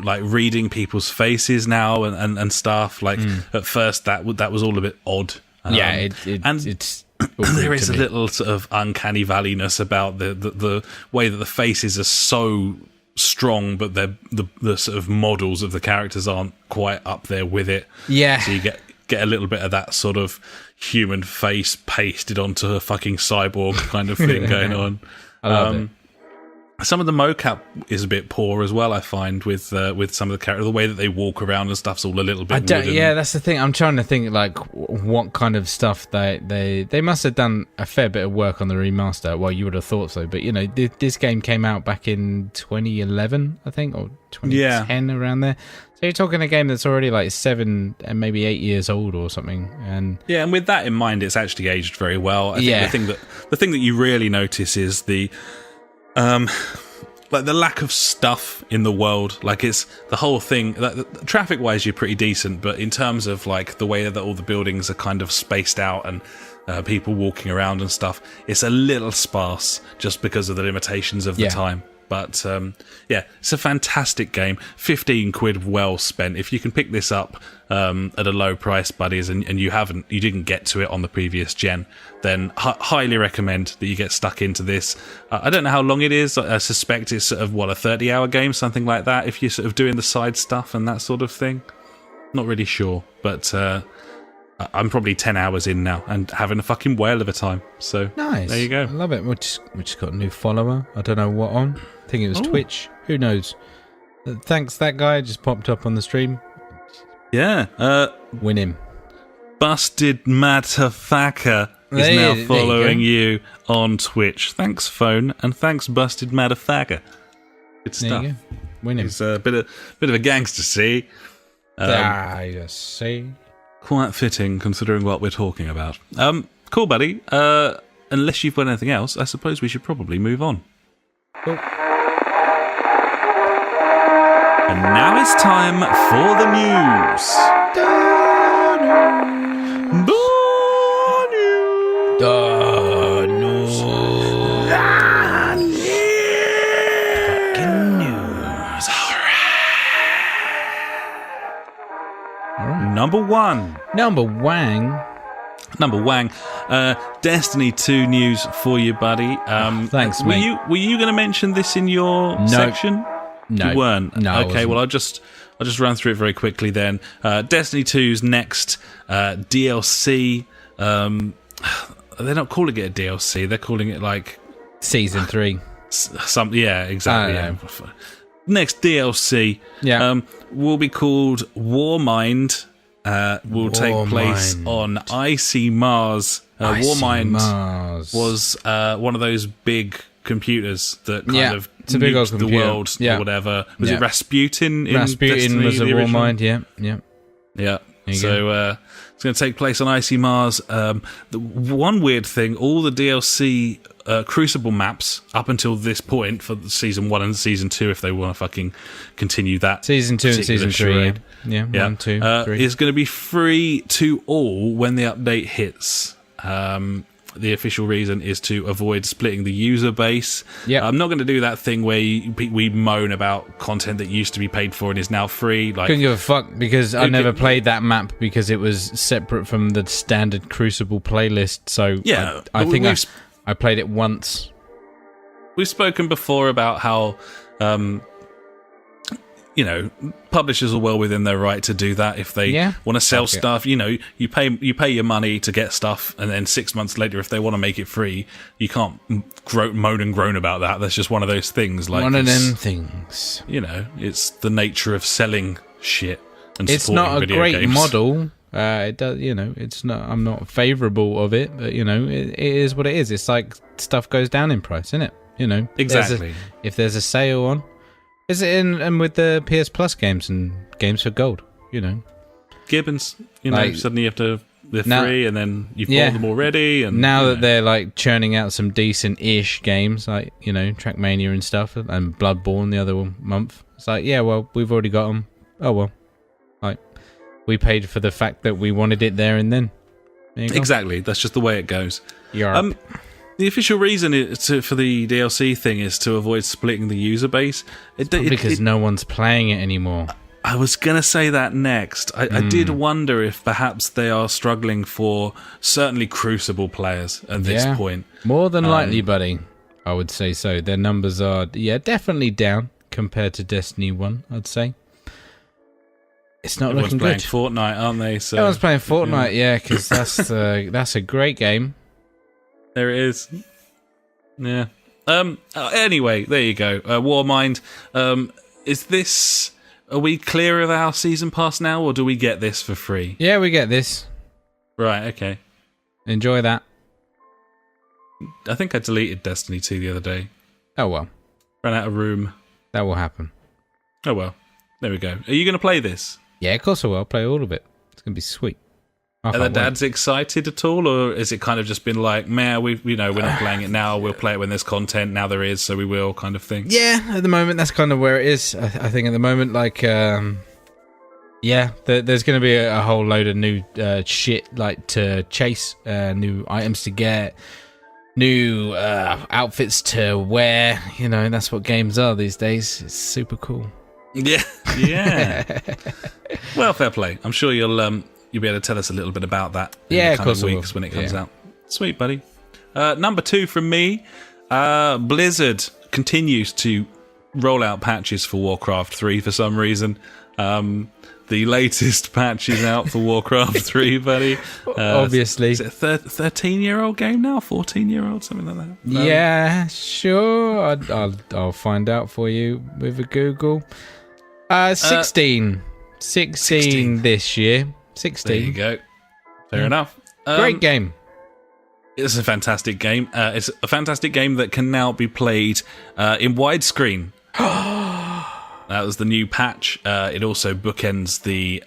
like reading people's faces now and stuff. Like at first, that was all a bit odd. It's. There is a little sort of uncanny valleyness about the way that the faces are so strong, but the sort of models of the characters aren't quite up there with it. Yeah. So you get a little bit of that sort of human face pasted onto a fucking cyborg kind of thing going on. I love it. Some of the mocap is a bit poor as well, I find, with some of the characters. The way that they walk around and stuff's all a little bit wooden. Yeah, that's the thing. I'm trying to think, like, what kind of stuff they must have done a fair bit of work on the remaster. Well, you would have thought so. But, you know, this game came out back in 2011, I think, or 2010, around there. So you're talking a game that's already, like, 7 and maybe 8 years old or something. And yeah, and with that in mind, it's actually aged very well. I think the thing that you really notice is the... like the lack of stuff in the world. Like it's the whole thing. Like, traffic wise, you're pretty decent, but in terms of like the way that all the buildings are kind of spaced out and people walking around and stuff, it's a little sparse just because of the limitations of the time. But yeah, it's a fantastic game. 15 quid well spent. If you can pick this up at a low price, buddies, and you didn't get to it on the previous gen, then highly recommend that you get stuck into this. I don't know how long it is. I suspect it's sort of a 30-hour game, something like that. If you're sort of doing the side stuff and that sort of thing, not really sure, but I'm probably 10 hours in now and having a fucking whale of a time. So nice. There you go. I love it. We just got a new follower. I don't know what on. I think it was Twitch. Who knows? Thanks, that guy just popped up on the stream. Yeah. Win him. Busted Motherfucker is now following you on Twitch. Thanks, phone, and thanks, Busted Motherfucker. Good stuff. There you go. Win him. He's a bit of a gangster, see? I see. Quite fitting, considering what we're talking about. Cool, buddy. Unless you've got anything else, I suppose we should probably move on. Cool. And now it's time for the news. Fucking news. All right. Number one. Number Wang. Destiny 2 news for you, buddy. Thanks, mate. Were you going to mention this in your section? No, you weren't. No. I Okay. wasn't. Well, I'll just run through it very quickly then. Destiny 2's next DLC. They're not calling it a DLC. They're calling it like Season 3. Yeah, exactly. I Yeah. Next DLC will be called Warmind. Will take place on icy Mars. Warmind Mars was one of those big computers that kind of it's a big old nuked the computer. world or whatever. Was it Rasputin? Rasputin was a Warmind, yeah. So it's going to take place on icy Mars. The one weird thing, all the DLC Crucible maps up until this point for Season 1 and Season 2, if they want to fucking continue that. Season 2 and Season 3, yeah. 1, 2, 3. Is going to be free to all when the update hits. The official reason is to avoid splitting the user base. Yeah. I'm not going to do that thing where we moan about content that used to be paid for and is now free. Like, couldn't give a fuck because I never played that map because it was separate from the standard Crucible playlist. So yeah, I think I played it once. We've spoken before about how publishers are well within their right to do that if they want to sell stuff. You pay your money to get stuff, and then 6 months later, if they want to make it free, you can't moan and groan about that. That's just one of those things. Like, one of them things. It's the nature of selling shit. And it's not a great games. model. It does, it's not. I'm not favourable of it, but it is what it is. It's like stuff goes down in price, isn't it? Exactly. If there's a sale on. Is it in with the PS Plus games and games for gold? Gibbons. Suddenly you have to. They're free, and then you've bought them already. And now that they're like churning out some decent-ish games, like Trackmania and stuff, and Bloodborne the other month. It's like, yeah, well, we've already got them. Oh well, like we paid for the fact that we wanted it there and then. Exactly. That's just the way it goes. Yeah. The official reason for the DLC thing is to avoid splitting the user base. Because no one's playing it anymore. I was going to say that next. I did wonder if perhaps they are struggling for certainly Crucible players at this point. More than likely, buddy. I would say so. Their numbers are, definitely down compared to Destiny 1, I'd say. It's not looking good. Everyone's playing Fortnite, aren't they? So, everyone's playing Fortnite, because that's a great game. There it is. Yeah. Anyway, there you go. Warmind. Is this... Are we clear of our season pass now, or do we get this for free? Yeah, we get this. Right, okay. Enjoy that. I think I deleted Destiny 2 the other day. Oh, well. Ran out of room. That will happen. Oh, well. There we go. Are you going to play this? Yeah, of course I will. I'll play all of it. It's going to be sweet. Are the dads excited at all, or is it kind of just been like, man, we're not playing it now, we'll play it when there's content, now there is, so we will, kind of thing? Yeah, at the moment, that's kind of where it is. I think at the moment, like, there's going to be a whole load of new shit, like, to chase, new items to get, new outfits to wear, that's what games are these days. It's super cool. Yeah. Well, fair play. I'm sure you'll be able to tell us a little bit about that in the coming weeks when it comes out. Sweet, buddy. Number 2 from me, Blizzard continues to roll out patches for Warcraft 3 for some reason. The latest patch is out for Warcraft 3, buddy. Obviously. Is it a 13-year-old game now? 14-year-old? Something like that? Yeah, sure. I'll find out for you with a Google. 16 this year. 16. There you go. Fair enough. Great game. It's a fantastic game. It's a fantastic game that can now be played in widescreen. That was the new patch. It also bookends the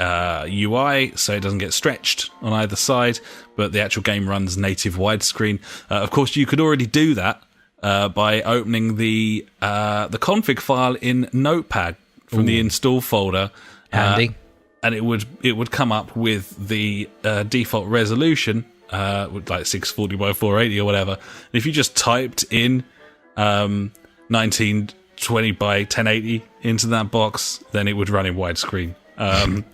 UI, so it doesn't get stretched on either side, but the actual game runs native widescreen. Of course, you could already do that by opening the config file in Notepad from the install folder. Handy. And it would come up with the default resolution, with like 640 by 480 or whatever. And if you just typed in 1920 by 1080 into that box, then it would run in widescreen.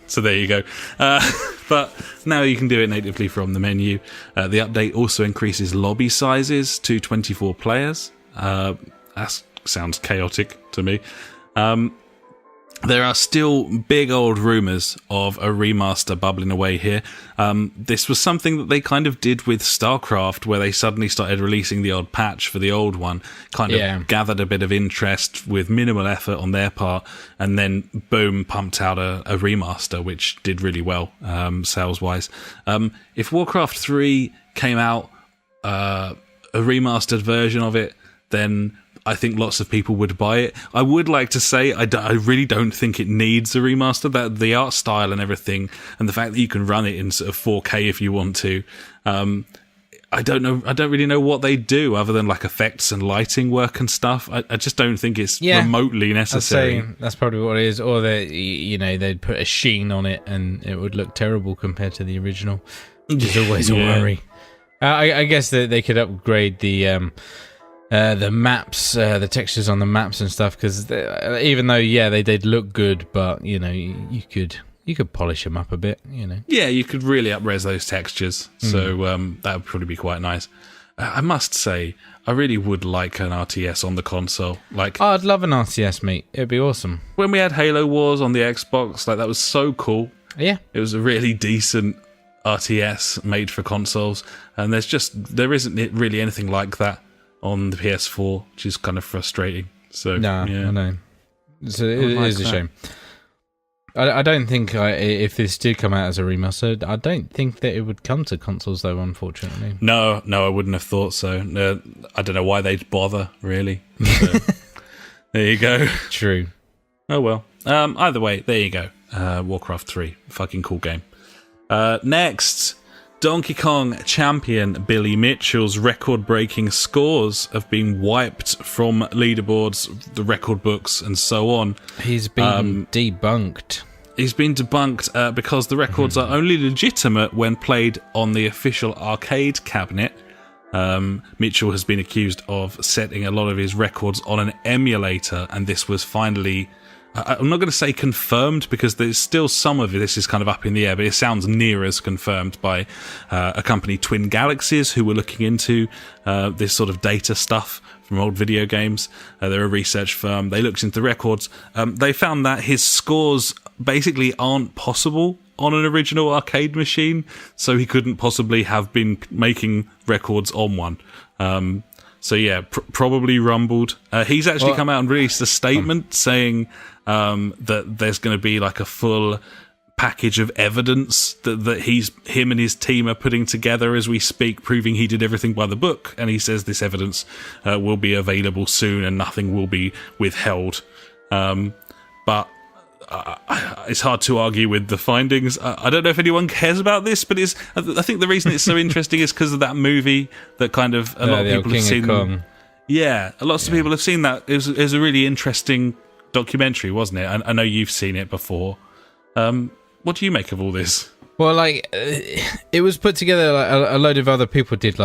So there you go. But now you can do it natively from the menu. The update also increases lobby sizes to 24 players. That sounds chaotic to me. There are still big old rumours of a remaster bubbling away here. This was something that they kind of did with StarCraft, where they suddenly started releasing the odd patch for the old one, kind of gathered a bit of interest with minimal effort on their part, and then, boom, pumped out a remaster, which did really well, sales-wise. If Warcraft 3 came out, a remastered version of it, then I think lots of people would buy it. I would like to say I really don't think it needs a remaster. That the art style and everything, and the fact that you can run it in sort of 4K if you want to. I don't know. I don't really know what they do other than like effects and lighting work and stuff. I just don't think it's remotely necessary. I'd say that's probably what it is. Or they'd put a sheen on it and it would look terrible compared to the original, which is always a worry. I guess that they could upgrade the maps, the textures on the maps and stuff, because even though they did look good, but you could polish them up a bit, Yeah, you could really up-res those textures, so that would probably be quite nice. I must say, I really would like an RTS on the console. I'd love an RTS, mate. It'd be awesome. When we had Halo Wars on the Xbox, that was so cool. Yeah, it was a really decent RTS made for consoles, and there isn't really anything like that on the PS4, which is kind of frustrating. So I know. So it is a shame. I don't think if this did come out as a remaster, I don't think that it would come to consoles though, unfortunately. No, I wouldn't have thought so. No, I don't know why they'd bother, really. So, there you go. True. Oh well. Either way, there you go. Warcraft 3, fucking cool game. Next, Donkey Kong champion Billy Mitchell's record-breaking scores have been wiped from leaderboards, the record books, and so on. He's been debunked. He's been debunked because the records are only legitimate when played on the official arcade cabinet. Mitchell has been accused of setting a lot of his records on an emulator, and this was finally... I'm not going to say confirmed, because there's still some of this is kind of up in the air, but it sounds near as confirmed by a company, Twin Galaxies, who were looking into this sort of data stuff from old video games. They're a research firm. They looked into the records. They found that his scores basically aren't possible on an original arcade machine, so he couldn't possibly have been making records on one. So yeah, probably rumbled. He's actually come out and released a statement saying that there's going to be like a full package of evidence that him and his team are putting together as we speak, proving he did everything by the book. And he says this evidence will be available soon and nothing will be withheld. But it's hard to argue with the findings. I don't know if anyone cares about this, but I think the reason it's so interesting is because of that movie that kind of a lot of people have seen. Yeah, lots of people have seen that. It was a really interesting documentary, wasn't it? I know you've seen it before. What do you make of all this? Well, it was put together. A load of other people did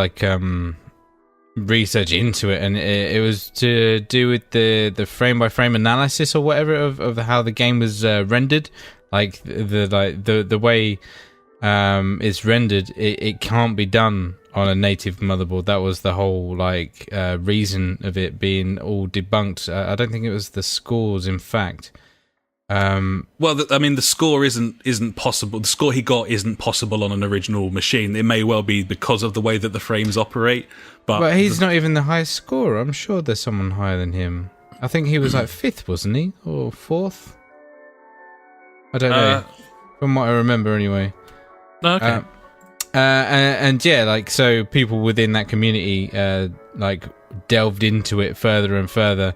research into it, and it was to do with the frame by frame analysis or whatever of how the game was rendered. The way it's rendered, it can't be done on a native motherboard. That was the whole reason of it being all debunked. I don't think it was the scores, in fact. The score isn't possible. The score he got isn't possible on an original machine. It may well be because of the way that the frames operate. But he's not even the highest scorer. I'm sure there's someone higher than him. I think he was 5th, wasn't he? Or 4th? I don't know. From what I remember, anyway. Okay. So people within that community delved into it further and further.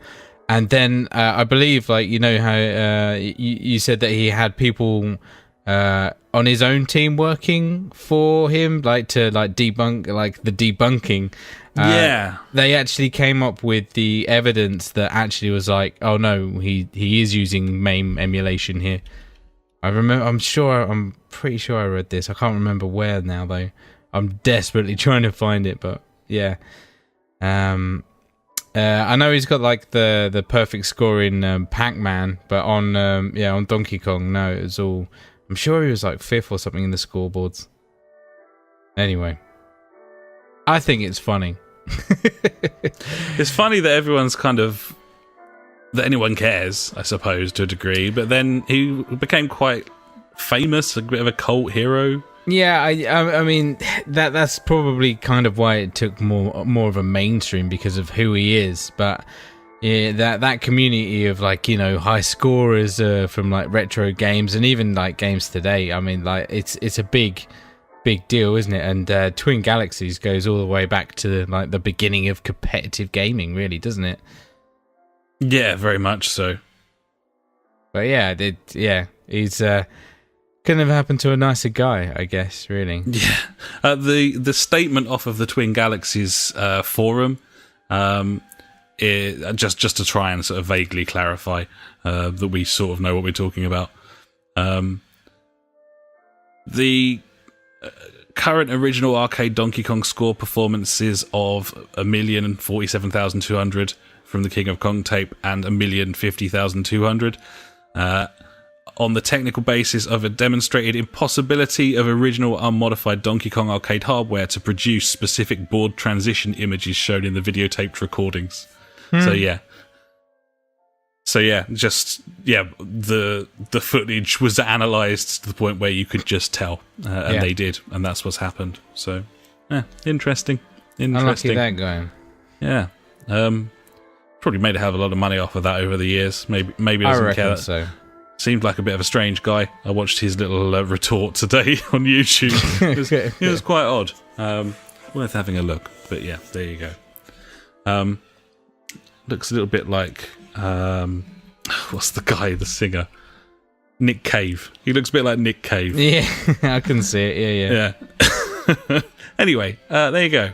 And then I believe, how you said that he had people on his own team working for him, to debunk, the debunking. Yeah, they actually came up with the evidence that actually was oh no, he is using MAME emulation here. I remember. I'm pretty sure I read this. I can't remember where now though. I'm desperately trying to find it, but yeah. I know he's got the perfect score in Pac-Man, but on Donkey Kong, no, it was all. I'm sure he was 5th or something in the scoreboards. Anyway, I think it's funny. It's funny that everyone's kind of that anyone cares, I suppose, to a degree. But then he became quite famous, a bit of a cult hero. Yeah, I mean that's probably kind of why it took more of a mainstream because of who he is. But yeah, that community of like, you know, high scorers from like retro games and even like games today. I mean, like it's a big deal, isn't it? And Twin Galaxies goes all the way back to like the beginning of competitive gaming, really, doesn't it? Yeah, very much so. But yeah, he's couldn't have happened to a nicer guy, I guess, really. Yeah. The statement off of the Twin Galaxies forum, just to try and sort of vaguely clarify that we sort of know what we're talking about. The current original arcade Donkey Kong score performances of 1,047,200 from the King of Kong tape and 1,050,200. On the technical basis of a demonstrated impossibility of original unmodified Donkey Kong arcade hardware to produce specific board transition images shown in the videotaped recordings. So yeah, the footage was analysed to the point where you could just tell, and they did, and that's what's happened. So, interesting. Unlucky that guy. Yeah, probably made a hell of a lot of money off of that over the years. Maybe doesn't care. So. Seemed like a bit of a strange guy. I watched his little retort today on YouTube. It was quite odd. Worth having a look. But yeah, there you go. Looks a little bit like what's the guy, the singer? Nick Cave. He looks a bit like Nick Cave. Yeah, I can see it. Yeah. Anyway, there you go.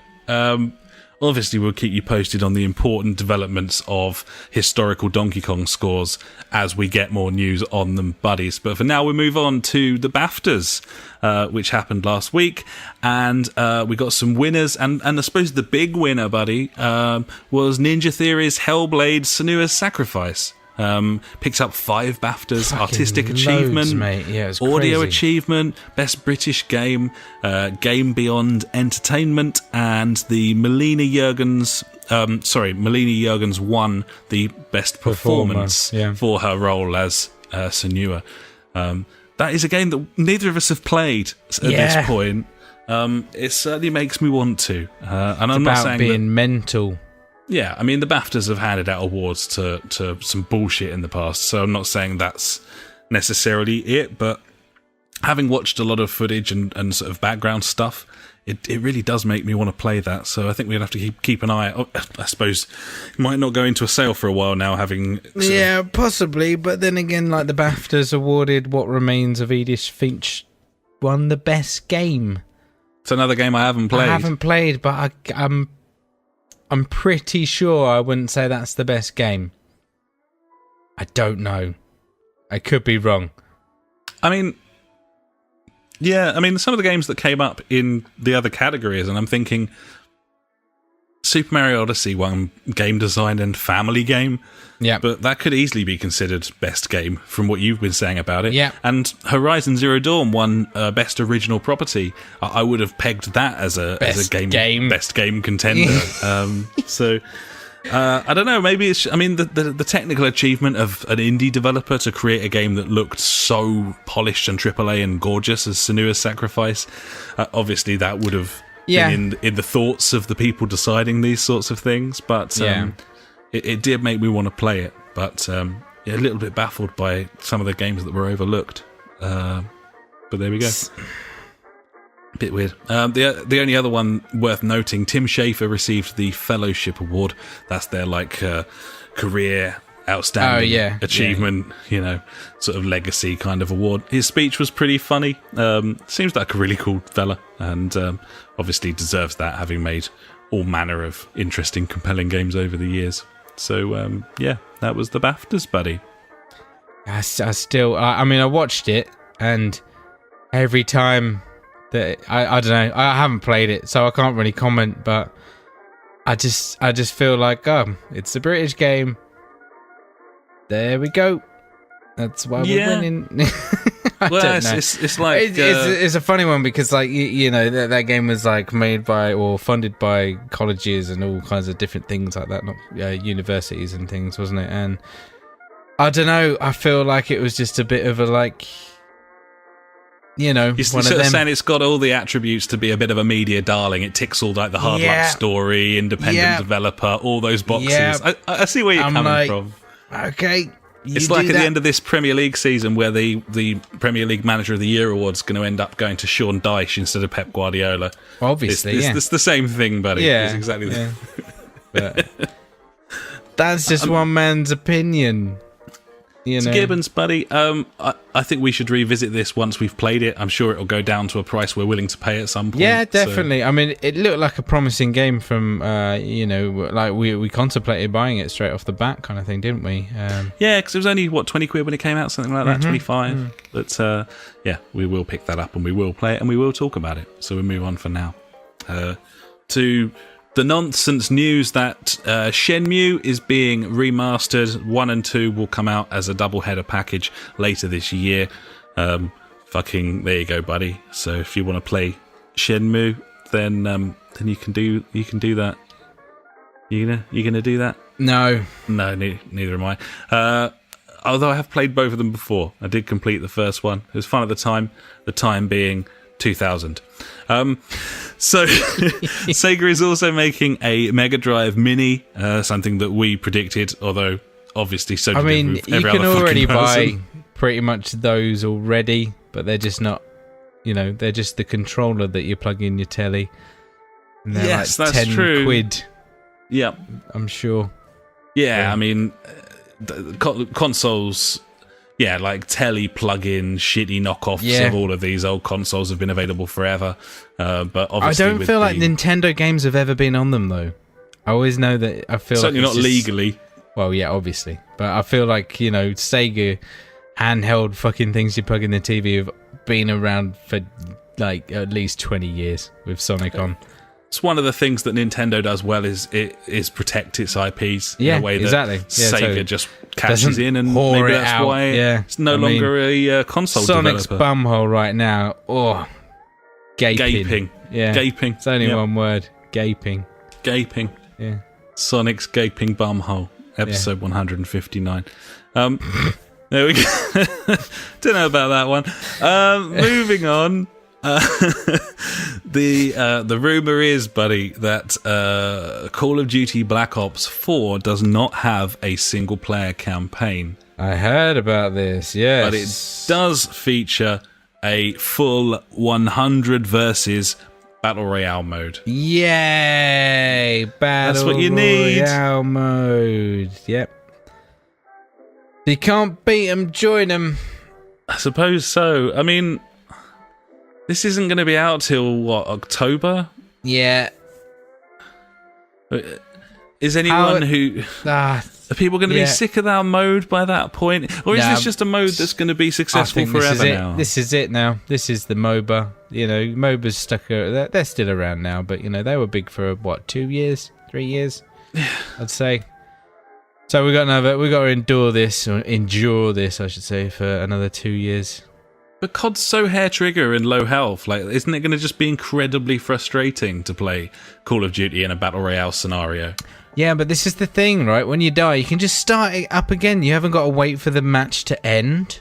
Obviously, we'll keep you posted on the important developments of historical Donkey Kong scores as we get more news on them, buddies. But for now, we'll move on to the BAFTAs, which happened last week. And we got some winners. And I suppose the big winner, buddy, was Ninja Theory's Hellblade Senua's Sacrifice. Picked up 5 BAFTAs: Fucking Artistic loads, Achievement, mate. Yeah, it was Audio crazy. Achievement, Best British Game, Game Beyond Entertainment, and the Melina Jurgens won the Best Performance for her role as Senua. That is a game that neither of us have played at this point. It certainly makes me want to. And I'm not saying being mental. Yeah, I mean, the BAFTAs have handed out awards to some bullshit in the past, so I'm not saying that's necessarily it, but having watched a lot of footage and sort of background stuff, it really does make me want to play that, so I think we're going to have to keep an eye. I suppose it might not go into a sale for a while now, having... possibly, but then again, like the BAFTAs awarded What Remains of Edith Finch won the best game. It's another game I haven't played. But I'm pretty sure I wouldn't say that's the best game. I don't know. I could be wrong. I mean, some of the games that came up in the other categories, and I'm thinking Super Mario Odyssey won Game Design and Family Game. Yeah. But that could easily be considered best game from what you've been saying about it. Yeah. And Horizon Zero Dawn won Best Original Property. I would have pegged that as a best game contender. So I don't know, maybe it's... I mean, the technical achievement of an indie developer to create a game that looked so polished and AAA and gorgeous as Senua's Sacrifice, obviously that would have been in the thoughts of the people deciding these sorts of things, but it did make me want to play it, but a little bit baffled by some of the games that were overlooked. But there we go. A bit weird. The only other one worth noting, Tim Schafer received the Fellowship Award. That's their career outstanding achievement, sort of legacy kind of award. His speech was pretty funny. Seems like a really cool fella, and obviously deserves that, having made all manner of interesting, compelling games over the years. So that was the BAFTAs, buddy. I watched it, and every time that I don't know, I haven't played it, so I can't really comment, but I just feel like it's a British game. There we go. That's why we're winning. don't know. It's like it's a funny one because like you know that game was like made by or funded by colleges and all kinds of different things like that, not universities and things, wasn't it? And I don't know. I feel like it was just a bit of a like. You know, you're sort of saying it's got all the attributes to be a bit of a media darling. It ticks all like the hard luck story, independent developer, all those boxes. Yeah. I see where you're coming from. Okay, it's like at the end of this Premier League season where the Premier League Manager of the Year award's going to end up going to Sean Dyche instead of Pep Guardiola. Obviously, it's the same thing, buddy. Yeah, it's exactly the but that's just one man's opinion. You know. Gibbons, buddy, I think we should revisit this once we've played it. I'm sure it'll go down to a price we're willing to pay at some point. Yeah, definitely. So. I mean, it looked like a promising game from, you know, like we contemplated buying it straight off the bat kind of thing, didn't we? Yeah, because it was only, 20 quid when it came out, something like that, 25. Mm. But, yeah, we will pick that up and we will play it and we will talk about it. So we'll move on for now. To the nonsense news that Shenmue is being remastered. 1 and 2 will come out as a double-header package later this year. Fucking there you go, buddy. So if you want to play Shenmue, then you can do that. You gonna do that? No, neither am I. Although I have played both of them before. I did complete the first one. It was fun at the time. The time being 2000. So Sega is also making a Mega Drive Mini, something that we predicted, although obviously so did every you can other already buy pretty much those already, but they're just not, you know, they're just the controller that you plug in your telly. And they're yes, like that's 10 true. quid. Yeah, I'm sure. Yeah, I mean, consoles. Yeah, like telly plug-in, shitty knockoffs of all of these old consoles have been available forever. But obviously, I don't feel like Nintendo games have ever been on them, though. I always know that I feel certainly like not legally. Well, yeah, obviously, but I feel like, you know, Sega handheld fucking things you plug in the TV have been around for like at least 20 years with Sonic on. It's one of the things that Nintendo does well is protect its IPs in a way that Sega just cashes in, and maybe that's why it's no longer a console Sonic's developer. Bumhole right now. Oh, gaping. Yeah, gaping. It's only one word. Gaping. Gaping. Yeah. Sonic's gaping Bumhole. Episode 159. There we go. Don't know about that one. Moving on. The rumor is, buddy, that Call of Duty Black Ops 4 does not have a single player campaign. I heard about this, yes. But it does feature a full 100 versus Battle Royale mode. Yay! That's what you need. Royale mode. Yep. If you can't beat them, join them. I suppose so. I mean, this isn't going to be out till, what, October? Yeah. Is anyone who... are people going to be sick of that mode by that point? Or is this just a mode that's going to be successful forever now? This is it now. This is the MOBA. You know, MOBA's stuck... They're still around now, but, you know, they were big for, 2 years? 3 years? I'd say. So we got to endure this, I should say, for another 2 years. But COD's so hair trigger and low health. Like, isn't it going to just be incredibly frustrating to play Call of Duty in a Battle Royale scenario? Yeah, but this is the thing, right? When you die, you can just start it up again. You haven't got to wait for the match to end.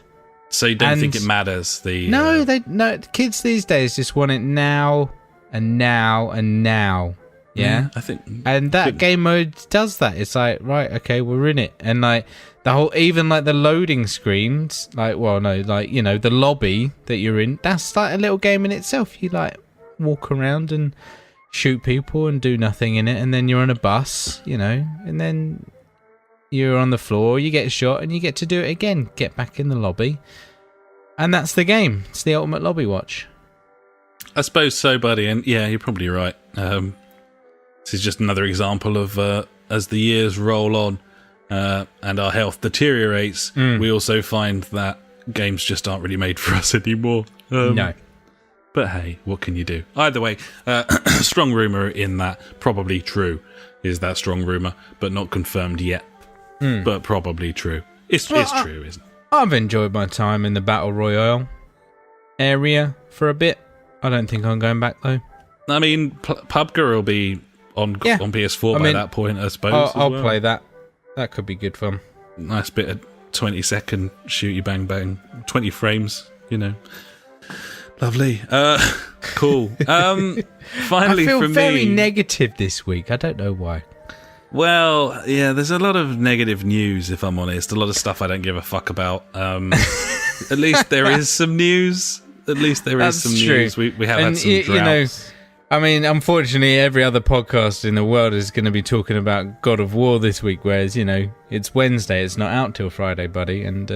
So you don't think it matters? No, kids these days just want it now and now and now. Yeah, I think, and that game mode does that. It's like, right, okay, we're in it, and like the whole, even like the loading screens, like, well, no, like, you know, the lobby that you're in, that's like a little game in itself. You like walk around and shoot people and do nothing in it, and then you're on a bus, you know, and then you're on the floor, you get shot, and you get to do it again, get back in the lobby, and that's the game. It's the ultimate lobby watch. I suppose so, buddy, and yeah, you're probably right. This is just another example of as the years roll on and our health deteriorates, we also find that games just aren't really made for us anymore. No. But hey, what can you do? Either way, strong rumour in that, probably true, is that strong rumour, but not confirmed yet. But probably true. It's true, isn't it? I've enjoyed my time in the Battle Royale. area for a bit. I don't think I'm going back though. I mean, PUBG will be on PS4 by that point, I suppose. I'll play that. That could be good fun. Nice bit of 20-second shooty bang bang, 20 frames, Lovely. Cool. Finally, I feel from very me, negative this week. I don't know why. Well, yeah, there's a lot of negative news, if I'm honest. A lot of stuff I don't give a fuck about. At least there is some news. News. We have had some droughts. I mean, unfortunately, every other podcast in the world is going to be talking about God of War this week, whereas, it's Wednesday. It's not out till Friday, buddy. And,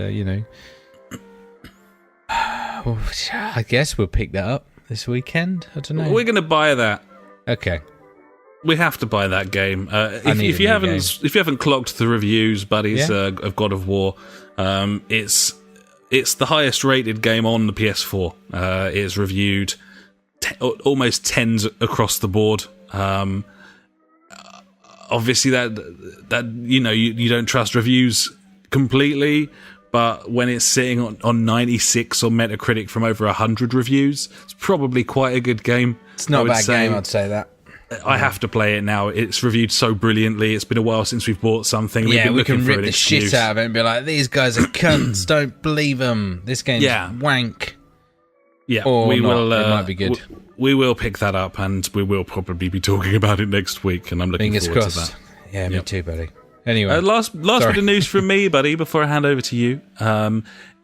well, I guess we'll pick that up this weekend. I don't know. We're going to buy that. Okay. We have to buy that game. If you haven't clocked the reviews, buddies, of God of War, it's the highest rated game on the PS4. It's reviewed almost tens across the board. Obviously, that you don't trust reviews completely, but when it's sitting on 96 on Metacritic from over 100 reviews, it's probably quite a good game. It's not a bad game, I'd say that. I have to play it now. It's reviewed so brilliantly. It's been a while since we've bought something. Yeah, we can rip the shit out of it and be like, these guys are cunts, don't believe them. This game's wank. Yeah, or it might be good. We will pick that up, and we will probably be talking about it next week, and I'm looking forward to that. Yeah, me too, buddy. Anyway. Last bit of news from me, buddy, before I hand over to you,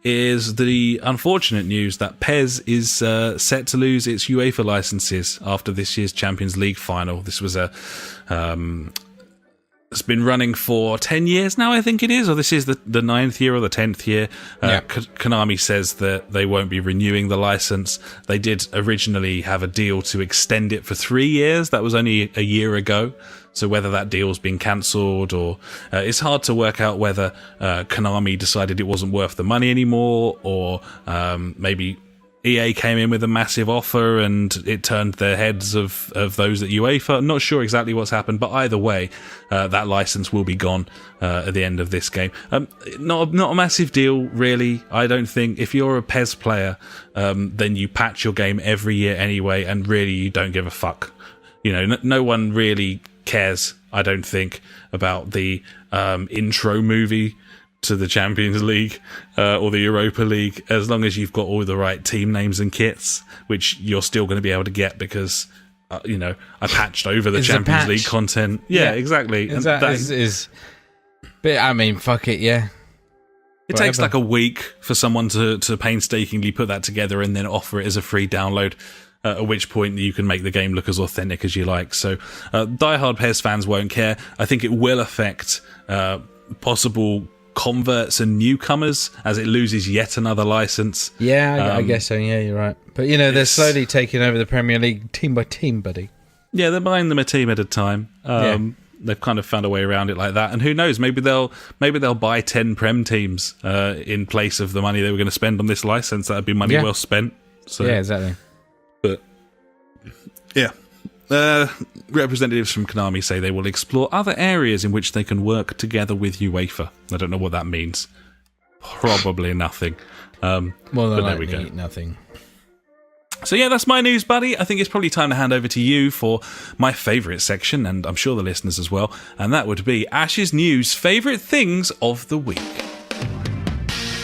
is the unfortunate news that PES is set to lose its UEFA licenses after this year's Champions League final. This was it's been running for 10 years now, I think it is, or this is the 9th year or the 10th year. Konami says that they won't be renewing the license. They did originally have a deal to extend it for 3 years. That was only a year ago. So whether that deal's been cancelled or it's hard to work out whether Konami decided it wasn't worth the money anymore, or maybe EA came in with a massive offer and it turned the heads of those at UEFA. I'm not sure exactly what's happened, but either way, that license will be gone at the end of this game. Not a massive deal, really. I don't think. If you're a PES player, then you patch your game every year anyway, and really you don't give a fuck. No one really cares, I don't think, about the intro movie to the Champions League or the Europa League, as long as you've got all the right team names and kits, which you're still going to be able to get because I patched over the Champions League content. Yeah, exactly. But I mean, fuck it, yeah. It takes like a week for someone to painstakingly put that together and then offer it as a free download. At which point you can make the game look as authentic as you like. So diehard PES fans won't care. I think it will affect possible converts and newcomers as it loses yet another license. Yeah, I guess so. Yeah, you're right. But they're slowly taking over the Premier League team by team, buddy. Yeah, they're buying them a team at a time. They've kind of found a way around it like that. And who knows? Maybe they'll buy 10 Prem teams in place of the money they were going to spend on this license. That'd be money well spent. So, yeah, exactly. But yeah, representatives from Konami say they will explore other areas in which they can work together with UEFA. I don't know what that means. Probably nothing. Well, there we go. Nothing. So yeah, that's my news, buddy. I think it's probably time to hand over to you for my favourite section, and I'm sure the listeners as well, and that would be Ash's News Favourite Things of the Week.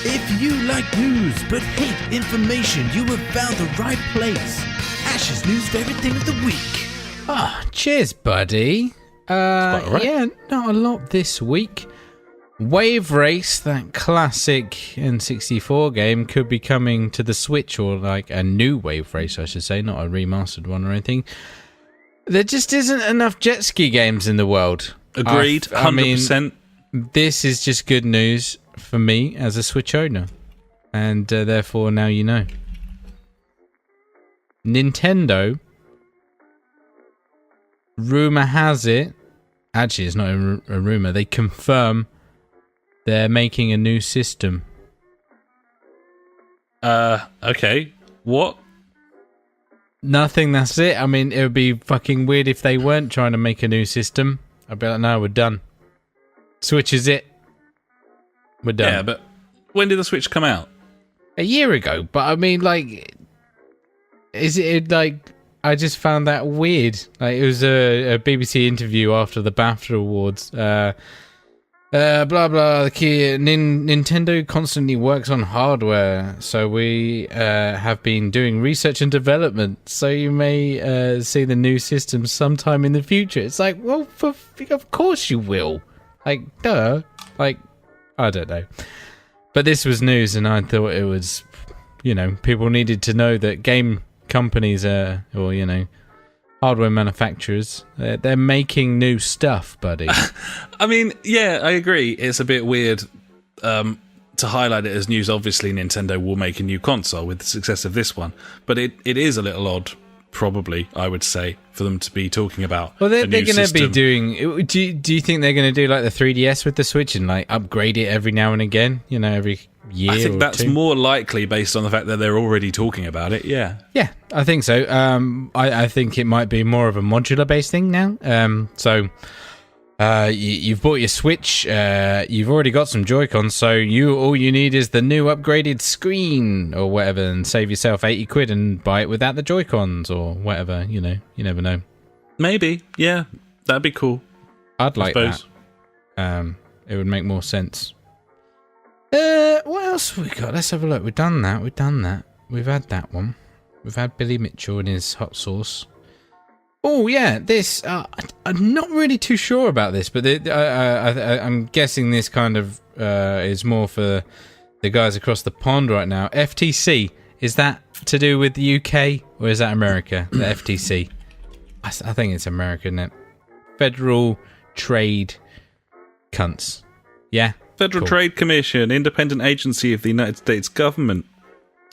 If you like news but hate information, you have found the right place. Ash's News Favourite Thing of the Week. Cheers, buddy. Right. Yeah, not a lot this week. Wave Race, that classic N64 game, could be coming to the Switch, or like a new Wave Race, I should say, not a remastered one or anything. There just isn't enough jet ski games in the world. Agreed, 100%. This is just good news for me as a Switch owner, and therefore now you know. Nintendo, rumour has it, actually it's not a rumour, they confirm they're making a new system. Okay. What? Nothing, that's it. I mean, it would be fucking weird if they weren't trying to make a new system. I'd be like, no, we're done. Switch is it. We're done. Yeah, but when did the Switch come out? A year ago, but I mean, like, is it like? I just found that weird. Like, it was a BBC interview after the BAFTA Awards. Blah blah. Nintendo constantly works on hardware, so we have been doing research and development. So you may see the new system sometime in the future. It's like, well, of course you will. Like, duh. Like, I don't know. But this was news, and I thought it was, people needed to know that game companies hardware manufacturers, they're making new stuff, buddy. I mean, yeah, I agree. It's a bit weird to highlight it as news. Obviously, Nintendo will make a new console with the success of this one, but it is a little odd, probably, I would say, for them to be talking about. Well, they're going to be doing. Do you think they're going to do like the 3DS with the Switch and like upgrade it every now and again? Every year. I think that's two? more likely based on the fact that they're already talking about it. Yeah. Yeah, I think so. I think it might be more of a modular-based thing now. You've bought your Switch. You've already got some Joy-Cons, so all you need is the new upgraded screen or whatever, and save yourself £80 and buy it without the Joy-Cons or whatever. You never know. Maybe. Yeah, that'd be cool. I'd like that. It would make more sense. What else have we got? Let's have a look. We've done that. We've had that one. We've had Billy Mitchell and his hot sauce. Oh, yeah, this... I'm not really too sure about this, but I'm guessing this kind of is more for the guys across the pond right now. FTC, is that to do with the UK, or is that America, the FTC? I think it's America, isn't it? Federal Trade Cunts. Yeah? Federal Trade Commission, independent agency of the United States government.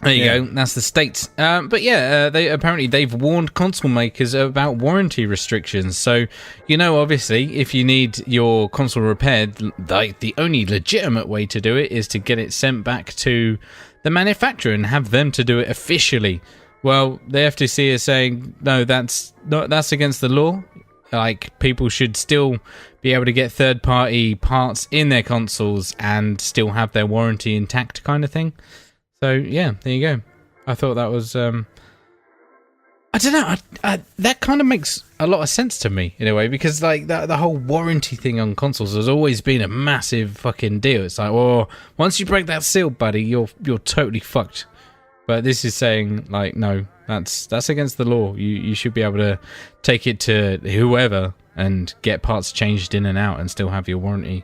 There you go. That's the states. But yeah, they've warned console makers about warranty restrictions. So, obviously, if you need your console repaired, like the only legitimate way to do it is to get it sent back to the manufacturer and have them to do it officially. Well, the FTC is saying no, that's against the law. Like, people should still be able to get third-party parts in their consoles and still have their warranty intact, kind of thing. So, yeah, there you go. I thought that was... I don't know. That kind of makes a lot of sense to me, in a way, because, like, the whole warranty thing on consoles has always been a massive fucking deal. It's like, well, once you break that seal, buddy, you're totally fucked. But this is saying, like, no, that's against the law. You should be able to take it to whoever and get parts changed in and out and still have your warranty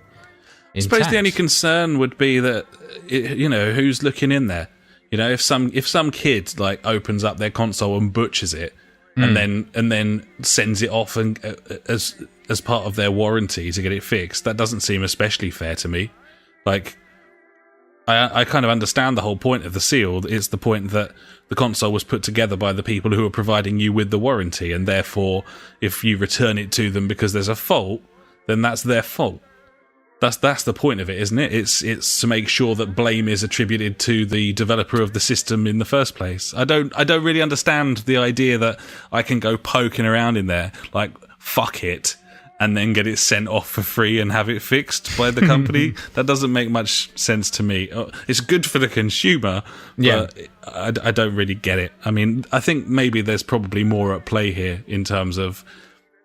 intact. I suppose the only concern would be that, who's looking in there? If some kid like opens up their console and butchers it, and then sends it off and as part of their warranty to get it fixed, that doesn't seem especially fair to me. Like, I kind of understand the whole point of the seal. It's the point that the console was put together by the people who are providing you with the warranty, and therefore, if you return it to them because there's a fault, then that's their fault. That's the point of it, isn't it? It's to make sure that blame is attributed to the developer of the system in the first place. I don't really understand the idea that I can go poking around in there, like, fuck it, and then get it sent off for free and have it fixed by the company. That doesn't make much sense to me. It's good for the consumer, but I don't really get it. I mean, I think maybe there's probably more at play here in terms of,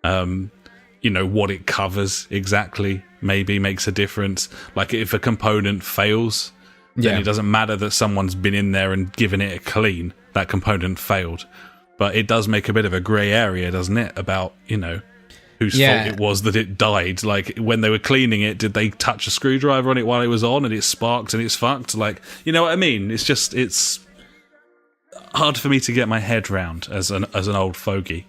what it covers exactly maybe makes a difference. Like, if a component fails, then it doesn't matter that someone's been in there and given it a clean. That component failed. But it does make a bit of a grey area, doesn't it, about, whose fault it was that it died. Like, when they were cleaning it, did they touch a screwdriver on it while it was on and it sparked and it's fucked? Like, you know what I mean? It's hard for me to get my head round as an old fogey.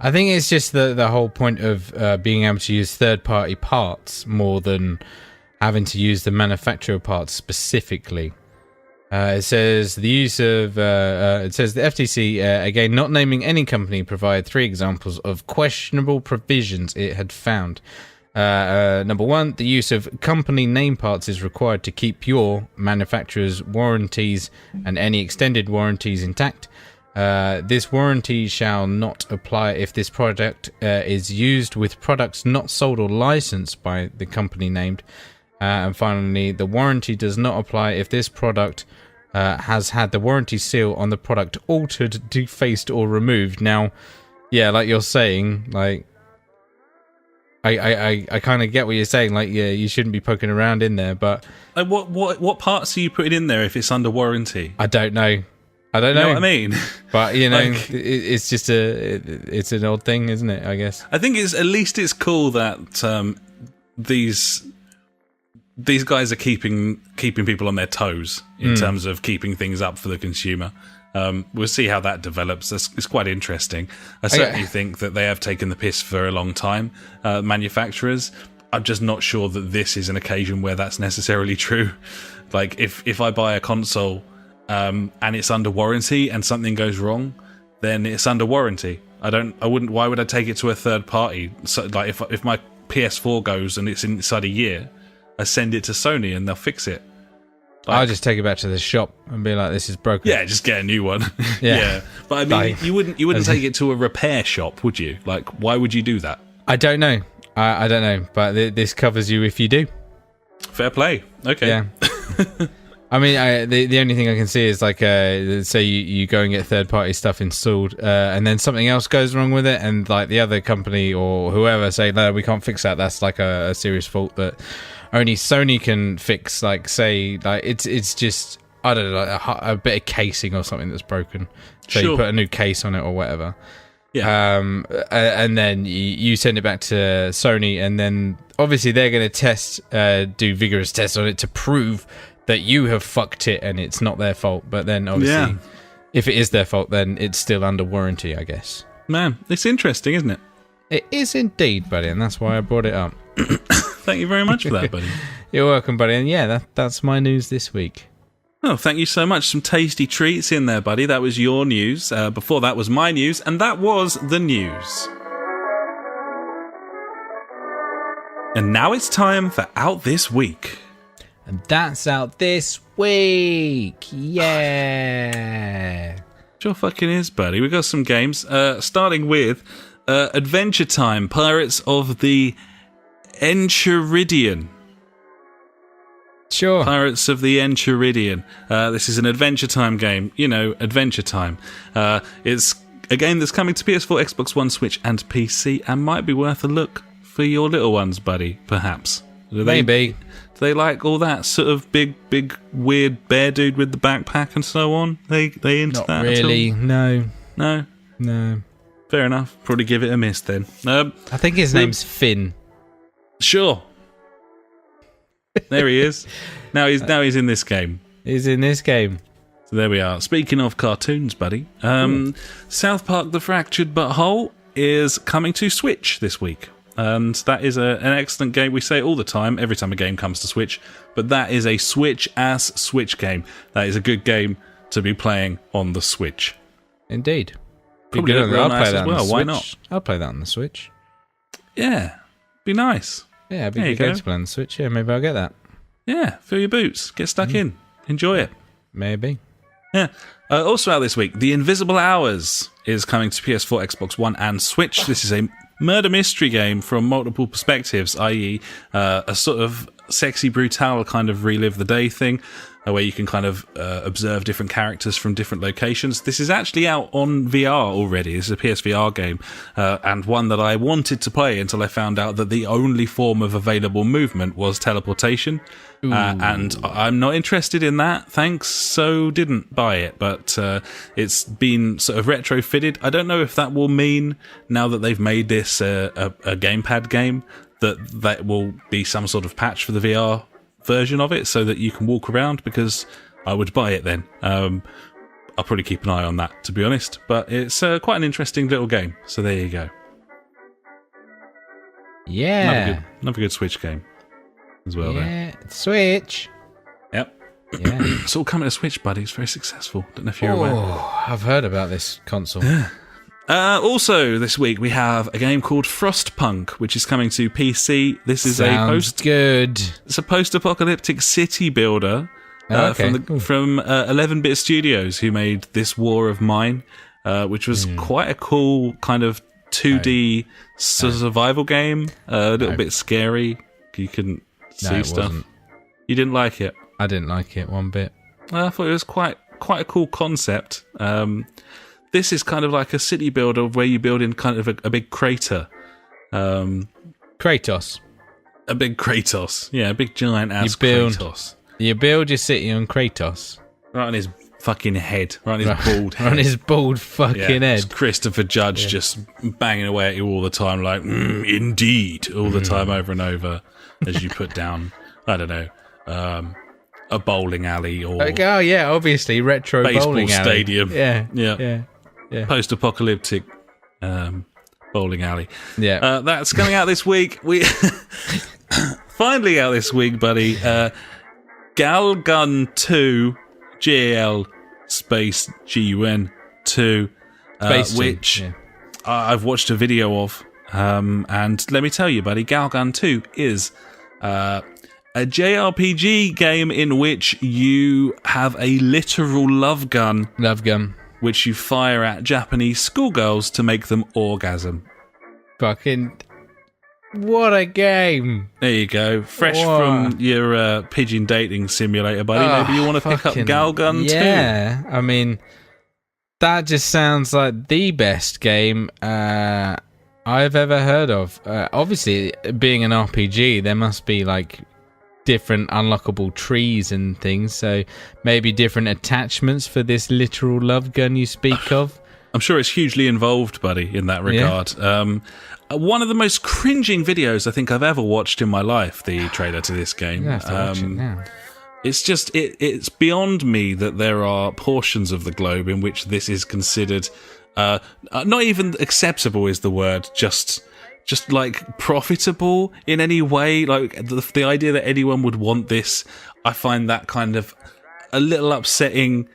I think it's just the whole point of being able to use third-party parts more than having to use the manufacturer parts specifically. It says the FTC, again, not naming any company, provide 3 examples of questionable provisions it had found. Number 1, the use of company name parts is required to keep your manufacturer's warranties and any extended warranties intact. This warranty shall not apply if this product is used with products not sold or licensed by the company named. And finally, the warranty does not apply if this product has had the warranty seal on the product altered, defaced, or removed. Now, yeah, like you're saying, like I kind of get what you're saying. Like, yeah, you shouldn't be poking around in there, but like, what parts are you putting in there if it's under warranty? I don't know. You know what I mean? But you know, Like- it's just it's an odd thing, isn't it? I guess. I think at least it's cool that these guys are keeping people on their toes in terms of keeping things up for the consumer. We'll see how that develops. It's quite interesting. I certainly think that they have taken the piss for a long time, manufacturers. I'm just not sure that this is an occasion where that's necessarily true. Like, if I buy a console and it's under warranty and something goes wrong, then it's under warranty. Why would I take it to a third party? So, like, if my PS4 goes and it's inside a year, I send it to Sony and they'll fix it. Like, I'll just take it back to the shop and be like, "This is broken." yeah, just get a new one. Yeah. But I mean, Like- you wouldn't take it to a repair shop, would you? Like, why would you do that? I don't know. I don't know, but this covers you if you do. Fair play. Okay. Yeah. I mean, the only thing I can see is like, say you go and get third party stuff installed, and then something else goes wrong with it, and like the other company or whoever say, "No, we can't fix that." That's like a serious fault that only Sony can fix. Like, say, like it's just, I don't know, like a bit of casing or something that's broken. So you Sure. put a new case on it or whatever. Yeah. And then you send it back to Sony, and then obviously they're going to do vigorous tests on it to prove that you have fucked it and it's not their fault. But then obviously, if it is their fault, then it's still under warranty, I guess. Man, it's interesting, isn't it? It is indeed, buddy, and that's why I brought it up. Thank you very much for that, buddy. You're welcome, buddy. And yeah, that's my news this week. Oh, thank you so much. Some tasty treats in there, buddy. That was your news. Before that was my news, and that was the news. And now it's time for Out This Week. And that's out this week. Yeah. Sure fucking is, buddy. We got some games. Starting with Adventure Time, Pirates of the Enchiridion. Sure. Pirates of the Enchiridion. This is an Adventure Time game. You know, Adventure Time. It's a game that's coming to PS4, Xbox One, Switch, and PC, and might be worth a look for your little ones, buddy, perhaps. Maybe. Do they like all that sort of big, weird bear dude with the backpack and so on? They into Not that really. at all? No. No? Fair enough. Probably give it a miss then. I think his name's Finn. Sure. There he is. Now he's in this game. He's in this game. So there we are. Speaking of cartoons, buddy, South Park: The Fractured Butthole is coming to Switch this week. And that is an excellent game. We say it all the time, every time a game comes to Switch, but that is a Switch-ass Switch game. That is a good game to be playing on the Switch. Indeed. Be Probably good look on real I'll nice play as that on well. the Why Switch. not? I'll play that on the Switch. Yeah, be nice. Yeah, it'd be There you good game go. to play on the Switch. Yeah, maybe I'll get that. Yeah, fill your boots, get stuck in, enjoy it. Maybe. Yeah. Also out this week, The Invisible Hours is coming to PS4, Xbox One, and Switch. This is a murder mystery game from multiple perspectives, i.e. A sort of sexy brutal kind of relive the day thing, where you can kind of observe different characters from different locations. This is actually out on VR already. This is a PSVR game, and one that I wanted to play until I found out that the only form of available movement was teleportation. And I'm not interested in that, thanks, so didn't buy it. But it's been sort of retrofitted. I don't know if that will mean, now that they've made this a gamepad game, that will be some sort of patch for the VR version of it so that you can walk around, because I would buy it then. I'll probably keep an eye on that, to be honest. But it's quite an interesting little game, so there you go. Yeah. Another good Switch game as well there. Yeah. Switch. Yep. Yeah. It's all coming to Switch, buddy. It's very successful. Don't know if you're aware. Oh, I've heard about this console. Also, this week we have a game called Frostpunk, which is coming to PC. This is Sounds good. It's a post-apocalyptic city builder Okay. from 11-Bit Studios, who made This War of Mine, which was quite a cool kind of 2D survival game. A little bit scary. You couldn't see it stuff. wasn't. You didn't like it? I didn't like it one bit. I thought it was quite a cool concept. This is kind of like a city builder where you build in kind of a big crater. Kratos. A big Kratos. Yeah, a big giant ass Kratos. You build your city on Kratos. Right on his fucking head. Right on his bald head. On his bald fucking head. It's Christopher Judge just banging away at you all the time, like, indeed, all the time over and over as you put down, I don't know, a bowling alley or... oh, yeah, obviously, retro bowling alley. Stadium. Yeah. Post-apocalyptic bowling alley. Yeah. That's coming out this week. Finally out this week, buddy. Galgun 2, GAL space GUN 2, which I've watched a video of. And let me tell you, buddy, Galgun 2 is a JRPG game in which you have a literal love gun. Which you fire at Japanese schoolgirls to make them orgasm. Fucking... what a game. There you go. Fresh from your pigeon dating simulator, buddy. Maybe you want to pick up Galgun 2. Yeah, I mean, that just sounds like the best game I've ever heard of. Obviously, being an RPG, there must be like different unlockable trees and things, so maybe different attachments for this literal love gun you speak of. I'm sure it's hugely involved, buddy, in that regard. Yeah. One of the most cringing videos I think I've ever watched in my life, the trailer to this game. Yeah, I have to watch it now. It's just, it's beyond me that there are portions of the globe in which this is considered, not even acceptable is the word, just like profitable in any way. Like the idea that anyone would want this, I find that kind of a little upsetting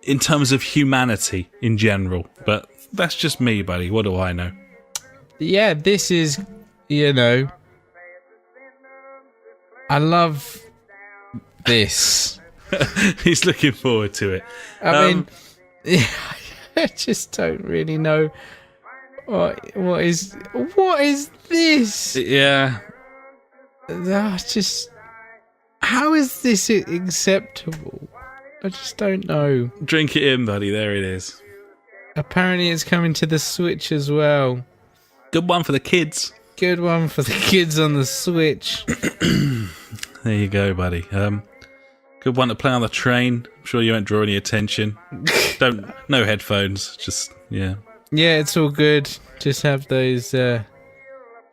in terms of humanity in general. But that's just me, buddy. What do I know? Yeah, this is, I love this. He's looking forward to it. I mean, I just don't really know what is this? Yeah. How is this acceptable? I just don't know. Drink it in, buddy. There it is. Apparently it's coming to the Switch as well. Good one for the kids. Good one for the kids on the Switch. There you go, buddy. Good one to play on the train. I'm sure you won't draw any attention. No headphones. Just, yeah. Yeah, it's all good. Just have those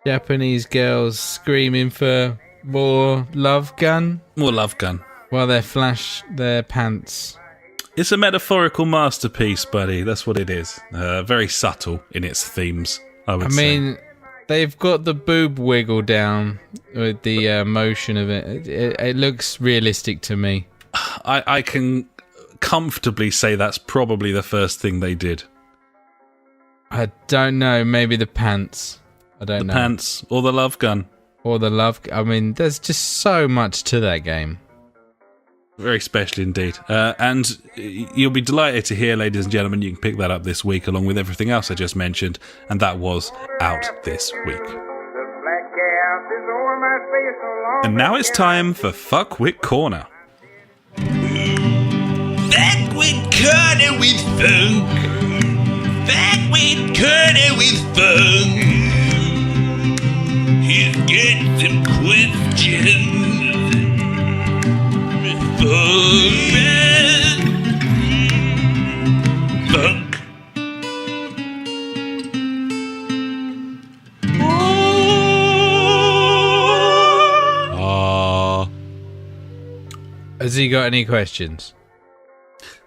Japanese girls screaming for more love gun. More love gun. While they flash their pants. It's a metaphorical masterpiece, buddy. That's what it is. Very subtle in its themes, I mean, they've got the boob wiggle down with the motion of it. It looks realistic to me. I can comfortably say that's probably the first thing they did. I don't know. Maybe the pants. I don't know. The pants or the love gun. Or the love... I mean, there's just so much to that game. Very special indeed. And you'll be delighted to hear, ladies and gentlemen, you can pick that up this week along with everything else I just mentioned, and that was out this week. And now it's time for Fuckwit Corner. Fuckwit Corner with funk. Fuckwit Corner with funk. He's got some questions. Funk. Has he got any questions?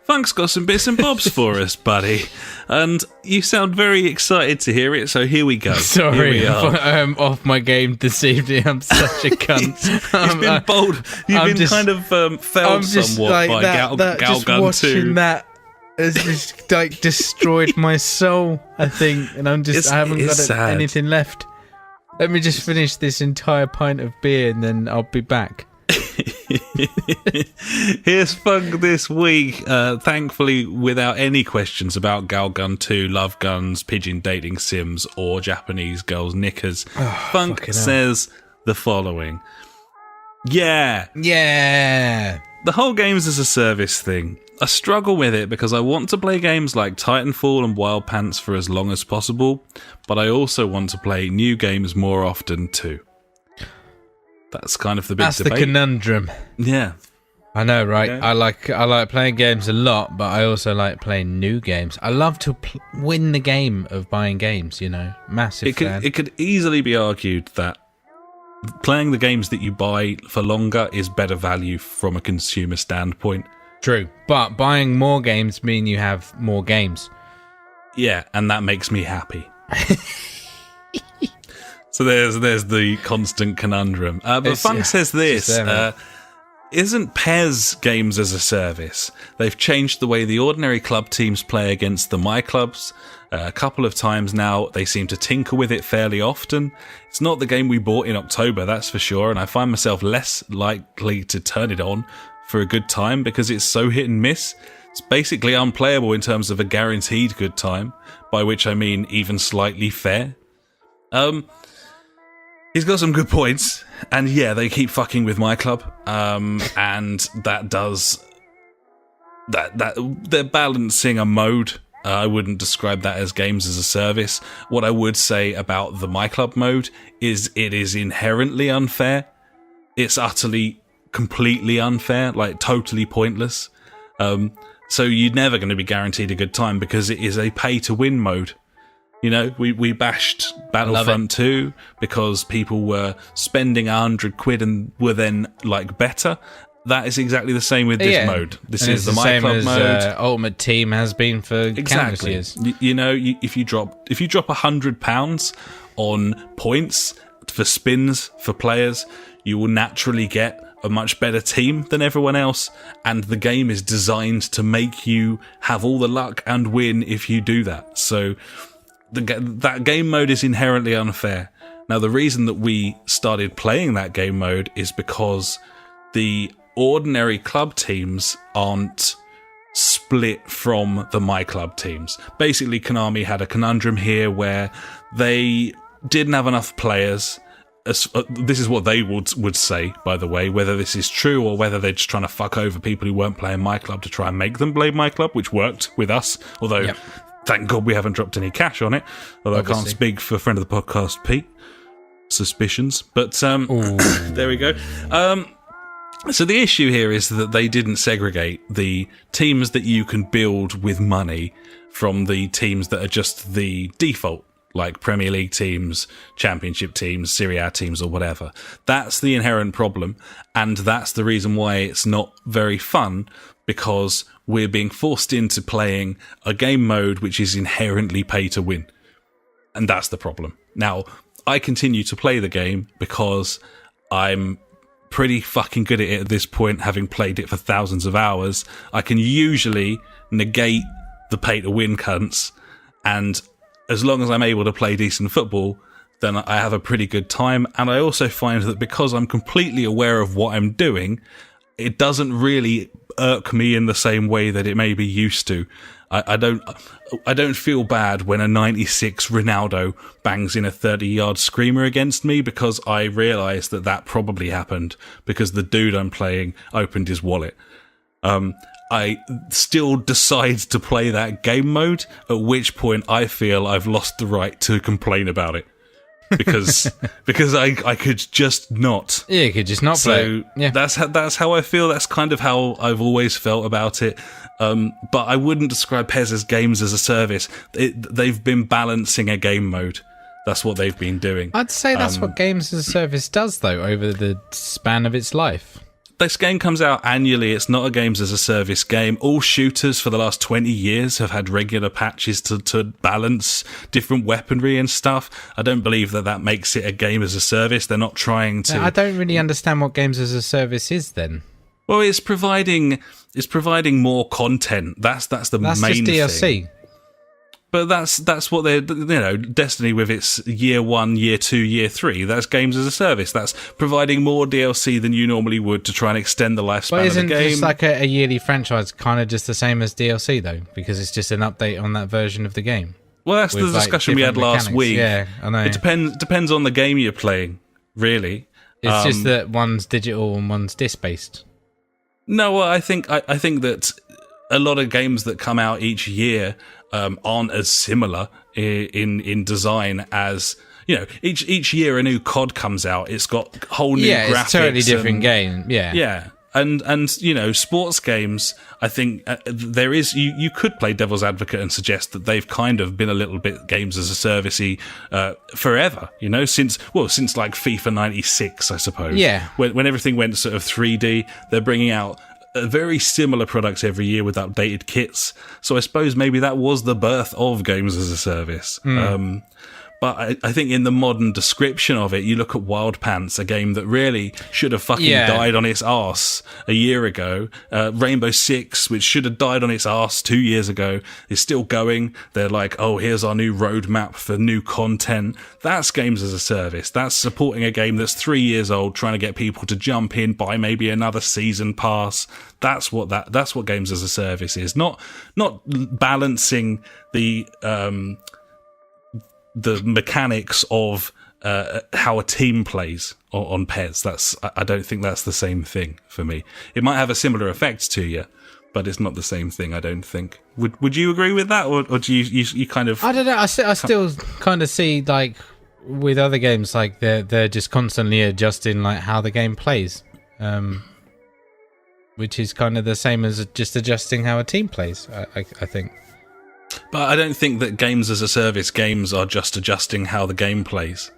Funk's got some bits and bobs for us, buddy. And you sound very excited to hear it, so here we go. Sorry, I'm off my game this evening. I'm such a cunt. You've been bold. You've been kind of felled somewhat like by Galgun 2. Just watching that has just like destroyed my soul, I think. And I haven't got anything left. Let me just finish this entire pint of beer and then I'll be back. Here's Funk this week, thankfully without any questions about Galgun 2, love guns, pigeon dating sims, or Japanese girls' knickers. Funk says the following. Yeah. the whole games as a service thing, I struggle with it because I want to play games like Titanfall and Wild Pants for as long as possible, but I also want to play new games more often too. That's kind of the big debate. That's the conundrum. Yeah. I know, right? Yeah. I like playing games a lot, but I also like playing new games. I love to win the game of buying games, you know. Massive fan. It could easily be argued that playing the games that you buy for longer is better value from a consumer standpoint. True. But buying more games mean you have more games. Yeah, and that makes me happy. So there's the constant conundrum. But Funk says this, isn't PES games as a service? They've changed the way the ordinary club teams play against the My Clubs. A couple of times now, they seem to tinker with it fairly often. It's not the game we bought in October, that's for sure, and I find myself less likely to turn it on for a good time because it's so hit and miss. It's basically unplayable in terms of a guaranteed good time, by which I mean even slightly fair. He's got some good points, and yeah, they keep fucking with My Club, and that does... that they're balancing a mode. I wouldn't describe that as games as a service. What I would say about the My Club mode is it is inherently unfair. It's utterly, completely unfair, like totally pointless. So you're never going to be guaranteed a good time because it is a pay-to-win mode. You know, we bashed Battlefront 2 because people were spending £100 and were then, like, better. That is exactly the same with this mode. This is the My Club mode. Ultimate Team has been for countless years. You know, if you drop £100 on points for spins for players, you will naturally get a much better team than everyone else, and the game is designed to make you have all the luck and win if you do that. So that game mode is inherently unfair. Now, the reason that we started playing that game mode is because the ordinary club teams aren't split from the My Club teams. Basically, Konami had a conundrum here where they didn't have enough players. This is what they would say, by the way, whether this is true or whether they're just trying to fuck over people who weren't playing My Club to try and make them play My Club, which worked with us, although thank God we haven't dropped any cash on it, although obviously. I can't speak for a friend of the podcast, Pete. Suspicions. But there we go. So the issue here is that they didn't segregate the teams that you can build with money from the teams that are just the default, like Premier League teams, Championship teams, Serie A teams, or whatever. That's the inherent problem, and that's the reason why it's not very fun, because we're being forced into playing a game mode which is inherently pay to win. And that's the problem. Now, I continue to play the game because I'm pretty fucking good at it at this point, having played it for thousands of hours. I can usually negate the pay-to-win cunts, and as long as I'm able to play decent football, then I have a pretty good time. And I also find that because I'm completely aware of what I'm doing, it doesn't really irk me in the same way that it maybe used to. I don't feel bad when a 96 Ronaldo bangs in a 30-yard screamer against me, because I realise that probably happened because the dude I'm playing opened his wallet. I still decide to play that game mode, at which point I feel I've lost the right to complain about it. Because I could just not. Yeah, you could just not play. So yeah. That's how I feel. That's kind of how I've always felt about it. But I wouldn't describe PES as games as a service. They've been balancing a game mode. That's what they've been doing. I'd say that's what games as a service does, though, over the span of its life. This game comes out annually. It's not a games as a service game. All shooters for the last 20 years have had regular patches to balance different weaponry and stuff. I don't believe that makes it a game as a service. They're not trying to... I don't really understand what games as a service is then. Well, it's providing more content. That's the main thing. That's just DLC. But that's what they're, Destiny with its year 1, year 2, year 3, that's games as a service. That's providing more DLC than you normally would to try and extend the lifespan of the game. But isn't just like a yearly franchise kind of just the same as DLC, though? Because it's just an update on that version of the game. Well, that's the discussion we had last week. Yeah, I know. It depends on the game you're playing, really. It's just that one's digital and one's disc-based. No, well, I think that a lot of games that come out each year aren't as similar in design as, you know, each year a new COD comes out. It's got whole new graphics. It's a totally different game. Yeah. Yeah. And you know, sports games, I think there is, you could play devil's advocate and suggest that they've kind of been a little bit games as a service-y forever, you know, since like FIFA 96, I suppose. Yeah. When everything went sort of 3D, they're bringing out very similar products every year with updated kits. So I suppose maybe that was the birth of games as a service. But I think in the modern description of it, you look at Wild Pants, a game that really should have fucking died on its arse a year ago. Rainbow Six, which should have died on its arse 2 years ago, is still going. They're like, oh, here's our new roadmap for new content. That's games as a service. That's supporting a game that's 3 years old, trying to get people to jump in, buy maybe another season pass. That's what games as a service is. Not balancing the mechanics of how a team plays on PES. I don't think that's the same thing for me. It might have a similar effect to you, but it's not the same thing, I don't think. Would you agree with that, or do you kind of... I don't know. I still kind of see, like, with other games, like, they're just constantly adjusting, like, how the game plays. Which is kind of the same as just adjusting how a team plays, I think. But I don't think that games as a service games are just adjusting how the game plays.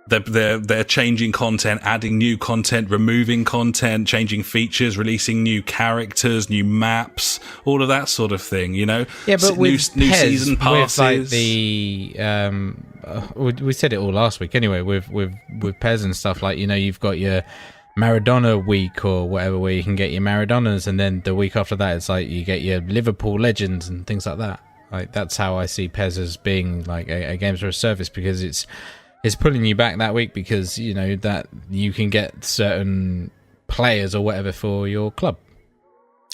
They're changing content, adding new content, removing content, changing features, releasing new characters, new maps, all of that sort of thing, you know? Yeah, but new with new PES, season passes. with like we said it all last week anyway, with PES and stuff, like, you know, you've got your Maradona week or whatever, where you can get your Maradonas, and then the week after that it's like you get your Liverpool legends and things like that. Like, that's how I see PES as being like a games for a service, because it's pulling you back that week, because, you know, that you can get certain players or whatever for your club.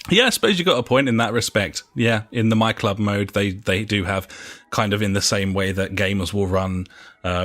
Yeah, I suppose you got a point in that respect. Yeah, in the My Club mode, they do have kind of in the same way that gamers will run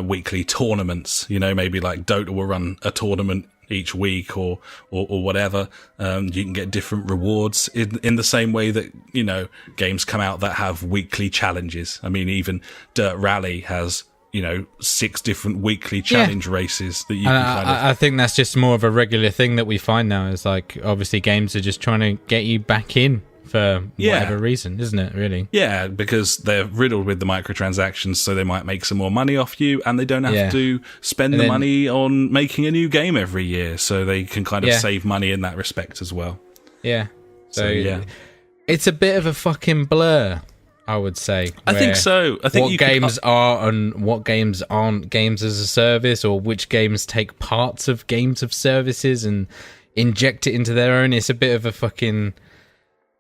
weekly tournaments. You know, maybe like Dota will run a tournament each week or whatever. You can get different rewards in the same way that, you know, games come out that have weekly challenges. I mean, even Dirt Rally has, you know, 6 different weekly challenge races that you can kind of... I think that's just more of a regular thing that we find now. Is like, obviously games are just trying to get you back in for whatever reason, isn't it, really? Yeah, because they're riddled with the microtransactions, so they might make some more money off you, and they don't have to spend the money on making a new game every year, so they can kind of save money in that respect as well. Yeah. So it's a bit of a fucking blur, I would say. I think so. I think what games are and what games aren't games as a service, or which games take parts of games of services and inject it into their own. It's a bit of a fucking...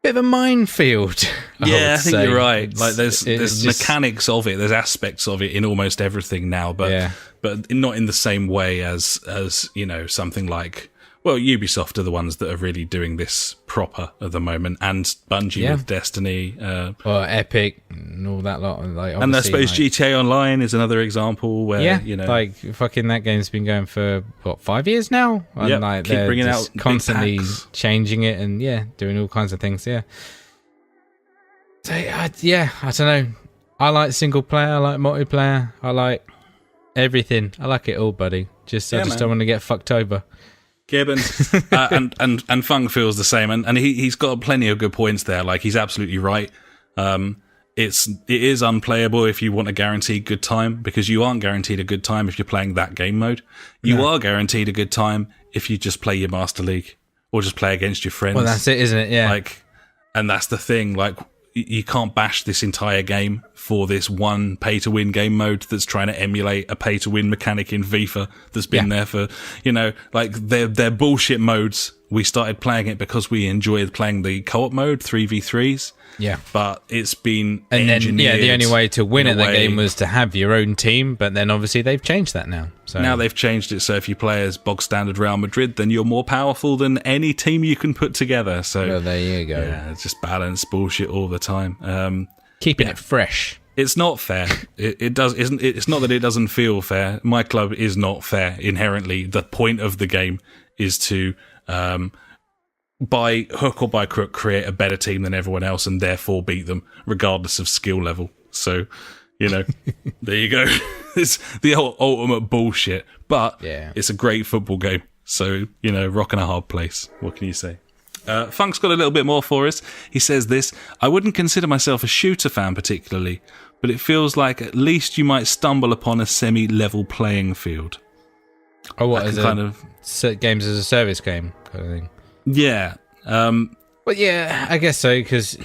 bit of a minefield. I think you're right. Like, there's mechanics of it, there's aspects of it in almost everything now, but not in the same way as you know, something like, well, Ubisoft are the ones that are really doing this proper at the moment, and Bungie with Destiny, or Epic and all that lot. Like, and I suppose GTA Online is another example where you know, like, fucking that game's been going for what, 5 years now, and like keep bringing just out constantly changing it and doing all kinds of things. So I don't know. I like single player, I like multiplayer, I like everything. I like it all, buddy. I just don't want to get fucked over. Gibbons and Funk feels the same, and he's got plenty of good points there. Like, he's absolutely right. It is unplayable if you want a guaranteed good time, because you aren't guaranteed a good time if you're playing that game mode. You are guaranteed a good time if you just play your Master League or just play against your friends. Well, that's it, isn't it? Yeah. Like, and that's the thing. Like, you can't bash this entire game for this one pay-to-win game mode that's trying to emulate a pay-to-win mechanic in FIFA that's been there for, you know, like, they're bullshit modes. We started playing it because we enjoyed playing the co-op mode, 3v3s. Yeah. But it's been engineered. And then, the only way to win at the game was to have your own team, but then obviously they've changed that now. So now they've changed it, so if you play as bog standard Real Madrid, then you're more powerful than any team you can put together. So well, there you go. Yeah, it's just balanced bullshit all the time. Keeping it fresh. It's not fair. It's not that it doesn't feel fair. My Club is not fair inherently. The point of the game is to by hook or by crook, create a better team than everyone else and therefore beat them, regardless of skill level. So, there you go. It's the ultimate bullshit, but it's a great football game. So, rock in a hard place. What can you say? Funk's got a little bit more for us. He says this: I wouldn't consider myself a shooter fan particularly, but it feels like at least you might stumble upon a semi-level playing field. Oh, what is it? Games as a service game kind of thing. Yeah. But yeah, I guess so, because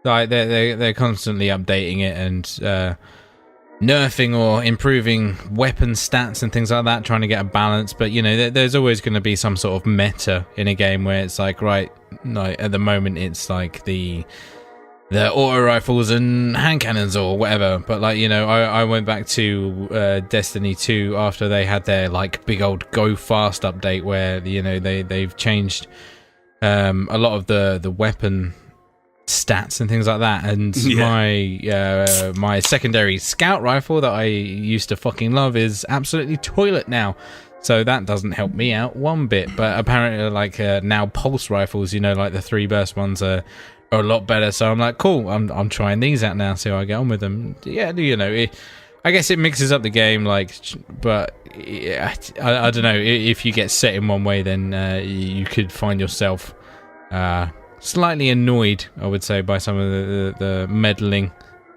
they're constantly updating it and nerfing or improving weapon stats and things like that, trying to get a balance. But there's always going to be some sort of meta in a game where it's like, right, at the moment it's like the auto rifles and hand cannons or whatever. But I went back to Destiny 2 after they had their like big old go fast update where they've changed a lot of the weapon stats and things like that, and my secondary scout rifle that I used to fucking love is absolutely toilet now, so that doesn't help me out one bit. But apparently now pulse rifles, like the 3 burst ones are a lot better, so I'm like, cool, I'm trying these out now, see how I get on with them. I guess it mixes up the game, but I don't know, if you get set in one way, then you could find yourself slightly annoyed, I would say, by some of the meddling.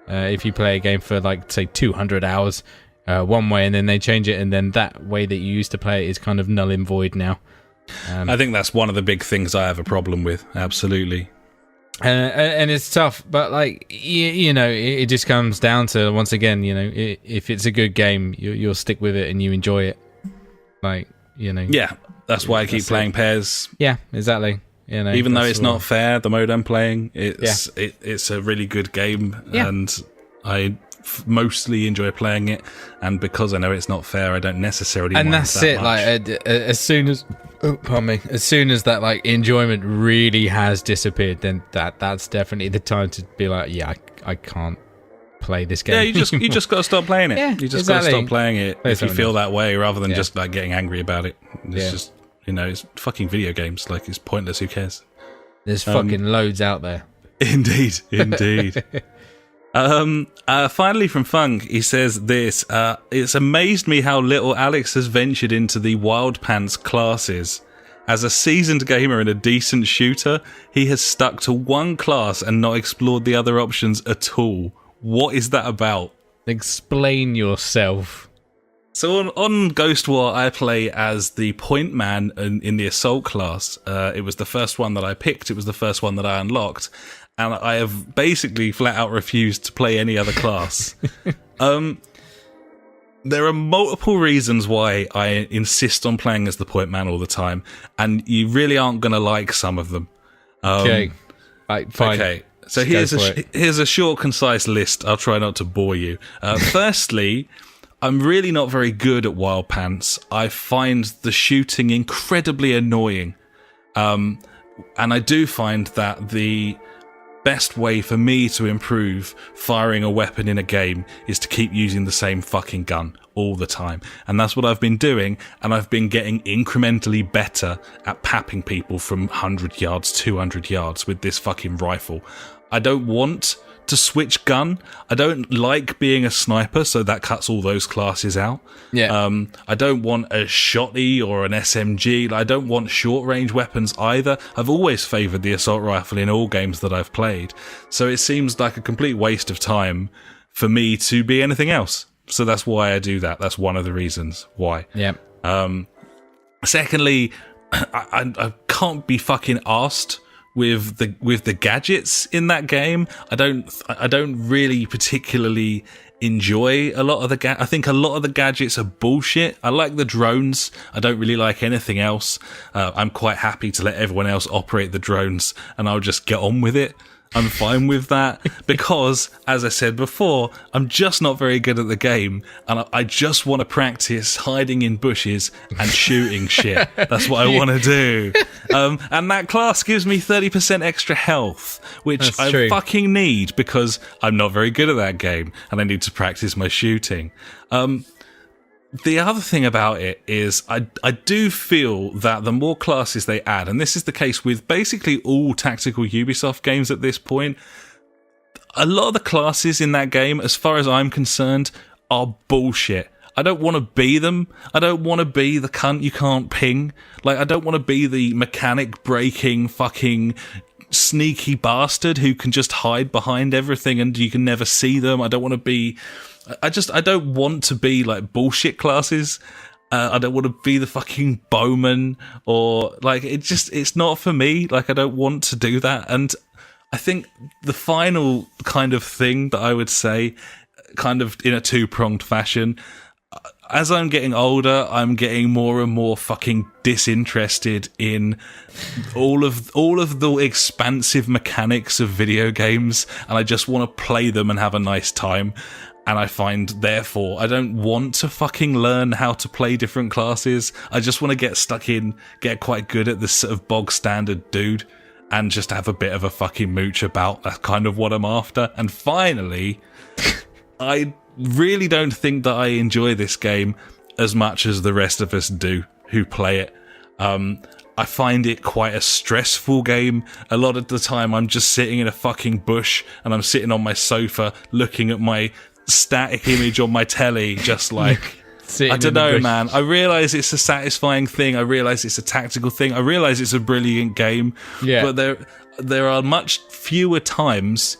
If you play a game for say 200 hours one way, and then they change it, and then that way that you used to play it is kind of null and void now. I think that's one of the big things I have a problem with. Absolutely. And it's tough, but it just comes down to, once again, if it's a good game, you'll stick with it and you enjoy it. Yeah, that's why I keep playing pairs. Yeah, exactly. Even though it's not fair, the mode I'm playing, it's a really good game, and I mostly enjoy playing it. And because I know it's not fair, I don't necessarily. And mind that's that it. Much. As soon as, as soon as that enjoyment really has disappeared, then that's definitely the time to be like, I can't play this game. Yeah, you just got to stop playing it. Yeah, you just got to stop playing it if you feel else. that way, rather than just getting angry about it. It's just. It's fucking video games. It's pointless. Who cares? There's fucking loads out there. Indeed. Finally from Funk, he says this: it's amazed me how little Alex has ventured into the Wild Pants classes. As a seasoned gamer and a decent shooter, he has stuck to one class and not explored the other options at all. What is that about? Explain yourself. So on Ghost War, I play as the point man in the assault class. It was the first one that I picked. It was the first one that I unlocked. And I have basically flat out refused to play any other class. There are multiple reasons why I insist on playing as the point man all the time. And you really aren't going to like some of them. Okay. Fine. Okay. So here's a short, concise list. I'll try not to bore you. Firstly, I'm really not very good at Wild Pants. I find the shooting incredibly annoying. And I do find that the best way for me to improve firing a weapon in a game is to keep using the same fucking gun all the time. And that's what I've been doing, and I've been getting incrementally better at papping people from 100 yards, 200 yards with this fucking rifle. I don't want to switch gun. I don't like being a sniper, so that cuts all those classes out. Yeah. I don't want a shotty or an SMG. I don't want short range weapons either. I've always favoured the assault rifle in all games that I've played. So it seems like a complete waste of time for me to be anything else. So that's why I do that. That's one of the reasons why. Yeah. Secondly, I can't be fucking arsed with the gadgets in that game. I don't really particularly enjoy a lot of the I think a lot of the gadgets are bullshit. I like the drones. I don't really like anything else. I'm quite happy to let everyone else operate the drones, and I'll just get on with it. I'm fine with that because, as I said before, I'm just not very good at the game, and I just want to practice hiding in bushes and shooting shit. That's what I want to do. And that class gives me 30% extra health, which That's I true. fucking need because I'm not very good at that game, and I need to practice my shooting. The other thing about it is I do feel that the more classes they add, and this is the case with basically all tactical Ubisoft games at this point, a lot of the classes in that game, as far as I'm concerned, are bullshit. I don't want to be them. I don't want to be the cunt you can't ping. Like, I don't want to be the mechanic breaking fucking sneaky bastard who can just hide behind everything and you can never see them. I don't want to be... I don't want to be like bullshit classes. I don't want to be the fucking bowman or like it's not for me. Like I don't want to do that. And I think the final kind of thing that I would say, kind of in a two-pronged fashion, as I'm getting older, I'm getting more and more fucking disinterested in all of the expansive mechanics of video games, and I just want to play them and have a nice time. And I find, therefore, I don't want to fucking learn how to play different classes. I just want to get stuck in, get quite good at this sort of bog standard dude, and just have a bit of a fucking mooch about. That's kind of what I'm after. And finally, I really don't think that I enjoy this game as much as the rest of us do who play it. I find it quite a stressful game. A lot of the time, I'm just sitting in a fucking bush, and I'm sitting on my sofa looking at my static image on my telly, just like I don't know, man. I realise it's a satisfying thing. I realise it's a tactical thing. I realise it's a brilliant game. Yeah. But there are much fewer times,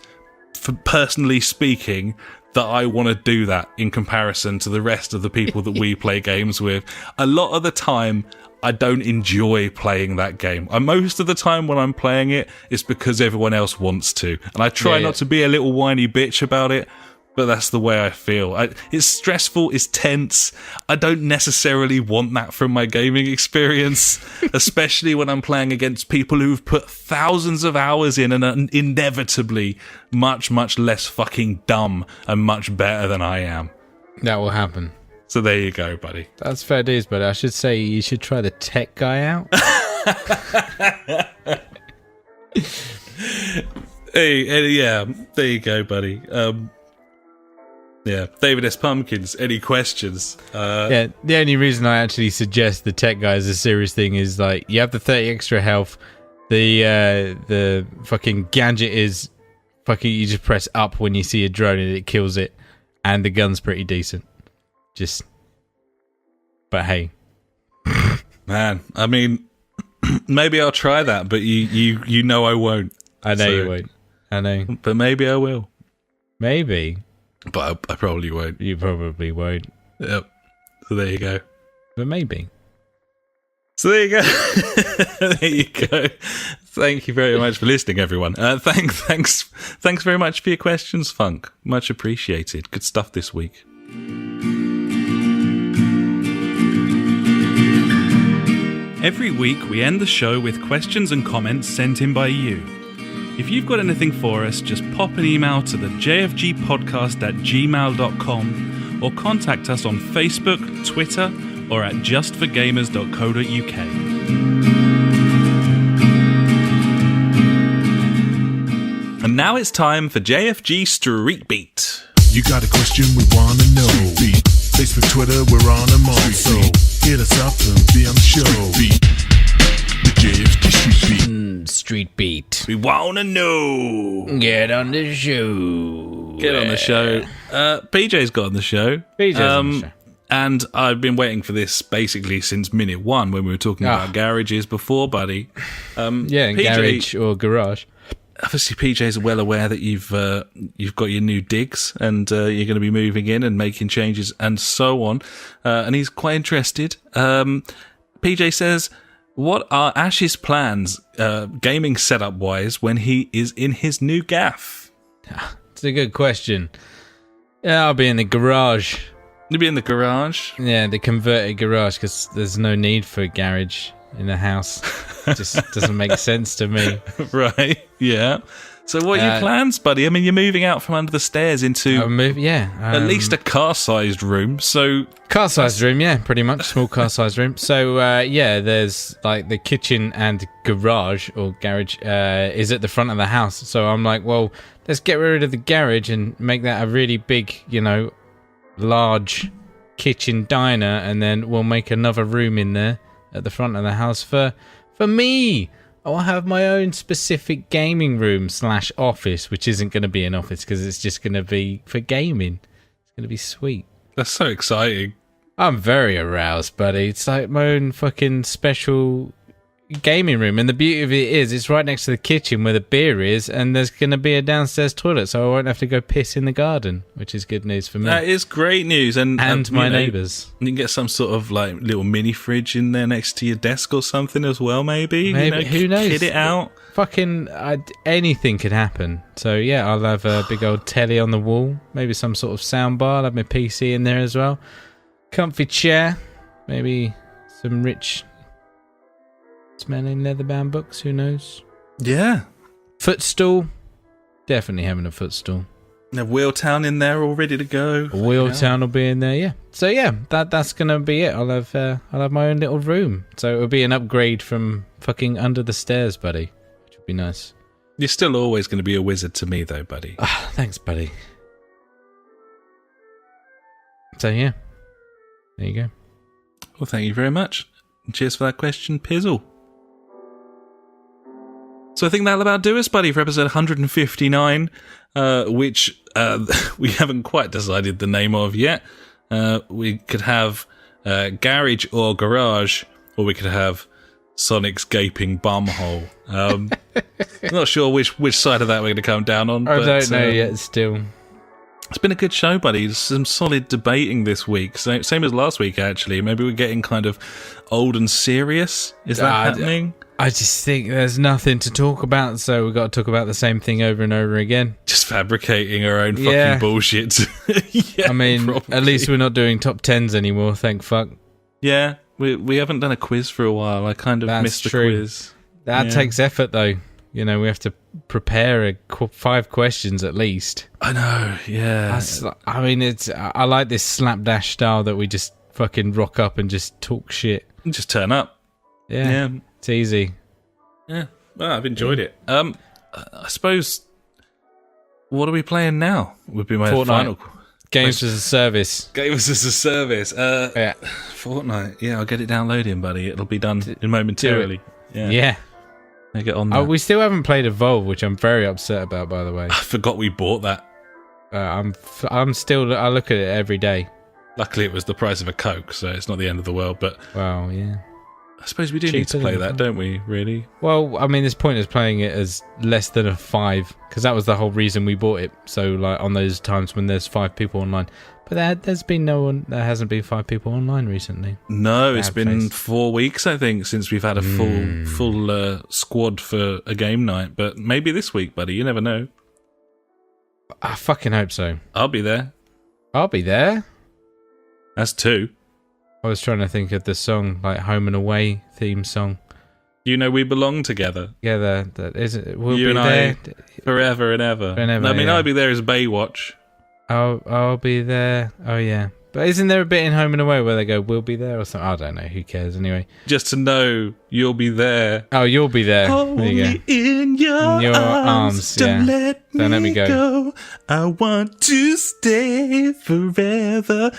for personally speaking, that I want to do that in comparison to the rest of the people that we play games with. A lot of the time, I don't enjoy playing that game. Most of the time when I'm playing it, it's because everyone else wants to. And I try not to be a little whiny bitch about it, but that's the way I feel. It's stressful, it's tense. I don't necessarily want that from my gaming experience, especially when I'm playing against people who've put thousands of hours in and are inevitably much, much less fucking dumb and much better than I am. That will happen. So there you go, buddy. That's fair dues, buddy. I should say you should try the tech guy out. Hey, yeah, there you go, buddy. Yeah, David S. Pumpkins, any questions? Yeah, the only reason I actually suggest the tech guy as a serious thing is, like, you have the 30 extra health, the fucking gadget is fucking, you just press up when you see a drone and it kills it, and the gun's pretty decent. But hey. Man, I mean, maybe I'll try that, but you know I won't. I know you won't. I know. But maybe I will. Maybe. But I probably won't. You probably won't. Yep. So there you go. But maybe. So there you go. There you go. Thank you very much for listening, everyone. Thanks very much for your questions, Funk. Much appreciated. Good stuff this week. Every week we end the show with questions and comments sent in by you. If you've got anything for us, just pop an email to the jfgpodcast@gmail.com or contact us on Facebook, Twitter, or at justforgamers.co.uk. And now it's time for JfG Street Beat. You got a question we want to know. Street Beat. Facebook, Twitter, we're on them all. So hit us up and be on the show. Street Beat. The JfG Street Beat. Street Beat. We want to know. Get on the show. Get on the show. PJ's got on the show. PJ's on the show. And I've been waiting for this basically since minute one when we were talking about garages before, buddy. Yeah, PJ, garage or garage. Obviously, PJ's well aware that you've got your new digs and you're going to be moving in and making changes and so on. And he's quite interested. PJ says, what are Ash's plans, gaming setup-wise, when he is in his new gaff? It's a good question. Yeah, I'll be in the garage. You'll be in the garage? Yeah, the converted garage, because there's no need for a garage in a house. It just doesn't make sense to me. Right, yeah. So what are your plans, buddy? I mean, you're moving out from under the stairs into at least a car-sized room. So car-sized room, yeah, pretty much. Small car-sized room. So, there's like the kitchen and garage or garage is at the front of the house. So I'm like, well, let's get rid of the garage and make that a really big, large kitchen diner, and then we'll make another room in there at the front of the house for me. I'll have my own specific gaming room / office, which isn't going to be an office because it's just going to be for gaming. It's going to be sweet. That's so exciting. I'm very aroused, buddy. It's like my own fucking special gaming room, and the beauty of it is it's right next to the kitchen where the beer is, and there's going to be a downstairs toilet, so I won't have to go piss in the garden, which is good news for me. That is great news. And my neighbours. You can get some sort of like little mini fridge in there next to your desk or something as well, maybe. Who knows? Kid it out. Fucking anything could happen. So yeah, I'll have a big old telly on the wall, maybe some sort of sound bar. I'll have my PC in there as well. Comfy chair, maybe some rich smelling leather-bound books, who knows? Yeah. Footstool, definitely having a footstool. A Wheeltown in there all ready to go. Wheeltown will be in there, yeah. So yeah, that's gonna be it. I'll have my own little room. So it'll be an upgrade from fucking under the stairs, buddy, which would be nice. You're still always going to be a wizard to me, though, buddy. Thanks, buddy. So yeah, there you go. Well, thank you very much. Cheers for that question, Pizzle. So I think that'll about do us, buddy, for episode 159, which we haven't quite decided the name of yet. We could have Garage or Garage, or we could have Sonic's Gaping Bumhole. I'm not sure which side of that we're going to come down on. I don't know yet still. It's been a good show, buddy. There's some solid debating this week. Same as last week, actually. Maybe we're getting kind of old and serious. Is that happening? I just think there's nothing to talk about, so we've got to talk about the same thing over and over again. Just fabricating our own fucking bullshit. Yeah, I mean, probably. At least we're not doing top 10s anymore, thank fuck. Yeah, we haven't done a quiz for a while. I kind of missed the quiz. That takes effort, though. You know, we have to prepare 5 questions at least. I know, yeah. I mean, I like this slapdash style that we just fucking rock up and just talk shit. Just turn up. Yeah. It's easy. Yeah. Well, I've enjoyed it. I suppose, what are we playing now? Would be my final... Games as a service. Games as a service. Yeah. Fortnite. Yeah, I'll get it downloading, buddy. It'll be done momentarily. Yeah. I get on that. We still haven't played Evolve, which I'm very upset about, by the way. I forgot we bought that. I'm still... I look at it every day. Luckily, it was the price of a Coke, so it's not the end of the world, but... Wow, yeah. I suppose we do need to play that, don't we, really? Well, I mean, there's point is playing it as less than a 5, because that was the whole reason we bought it. So, like, on those times when there's 5 people online. But there hasn't been 5 people online recently. No, it's been 4 weeks, I think, since we've had a full squad for a game night. But maybe this week, buddy, you never know. I fucking hope so. I'll be there. That's 2. I was trying to think of the song, like Home and Away theme song. You know we belong together. Yeah, that is it. We'll you be and there I, forever and ever. I'll be there as Baywatch. I'll be there. Oh yeah, but isn't there a bit in Home and Away where they go, "We'll be there" or something? I don't know. Who cares anyway? Just to know you'll be there. Oh, you'll be there. Hold there you go. In your arms. Yeah. Don't let me go. I want to stay forever.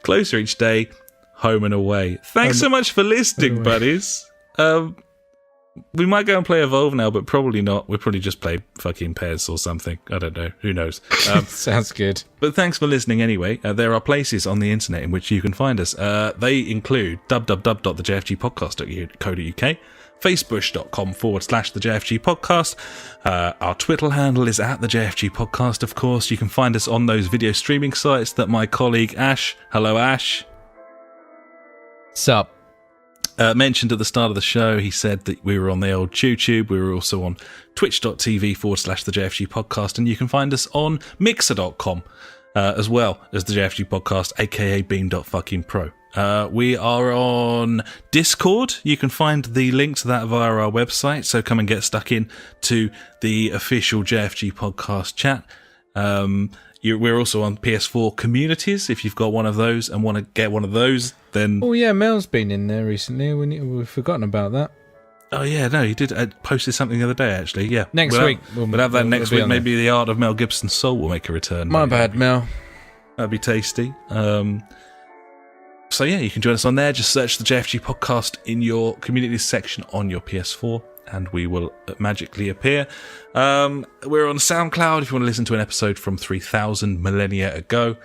Closer each day. Home and Away. Thanks so much for listening, buddies. We might go and play Evolve now, but probably not. We'll probably just play fucking Pairs or something. I don't know. Who knows? Sounds good. But thanks for listening anyway. There are places on the internet in which you can find us. They include www.thejfgpodcast.co.uk, facebook.com/thejfgpodcast. Our Twitter handle is @thejfgpodcast, of course. You can find us on those video streaming sites that my colleague Ash, hello Ash, sup, mentioned at the start of the show. He said that we were on the old YouTube. We were also on twitch.tv/the JFG podcast, and you can find us on mixer.com as well as the JFG podcast, aka beam.fucking-pro. We are on Discord. You can find the link to that via our website, so come and get stuck in to the official JFG podcast chat. We're also on PS4 communities. If you've got one of those and want to get one of those, then... Oh yeah, Mel's been in there recently. We've forgotten about that. Oh yeah, no, he did. Posted something the other day, actually. Yeah, next week. We'll have that next week. Maybe the art of Mel Gibson's soul will make a return. My bad, Mel. That'd be tasty. So yeah, you can join us on there. Just search the JfG podcast in your community section on your PS4 and we will magically appear. We're on SoundCloud if you want to listen to an episode from 3,000 millennia ago.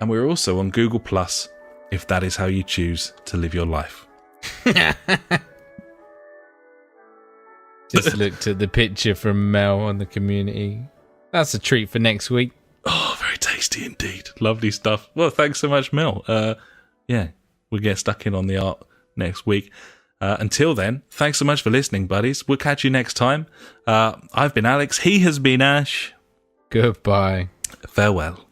And we're also on Google Plus if that is how you choose to live your life. Just looked at the picture from Mel on the community. That's a treat for next week. Oh, very tasty indeed. Lovely stuff. Well, thanks so much, Mel. Yeah, we'll get stuck in on the art next week. Until then, thanks so much for listening, buddies. We'll catch you next time. I've been Alex. He has been Ash. Goodbye. Farewell.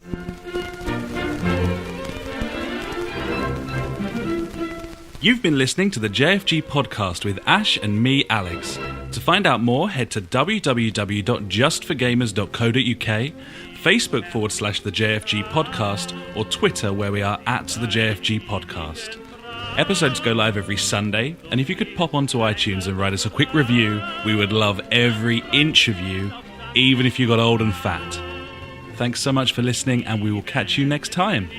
You've been listening to the JfG podcast with Ash and me, Alex. To find out more, head to www.justforgamers.co.uk, Facebook/the JfG podcast, or Twitter where we are at the JfG podcast. Episodes go live every Sunday, and if you could pop onto iTunes and write us a quick review, we would love every inch of you, even if you got old and fat. Thanks so much for listening, and we will catch you next time.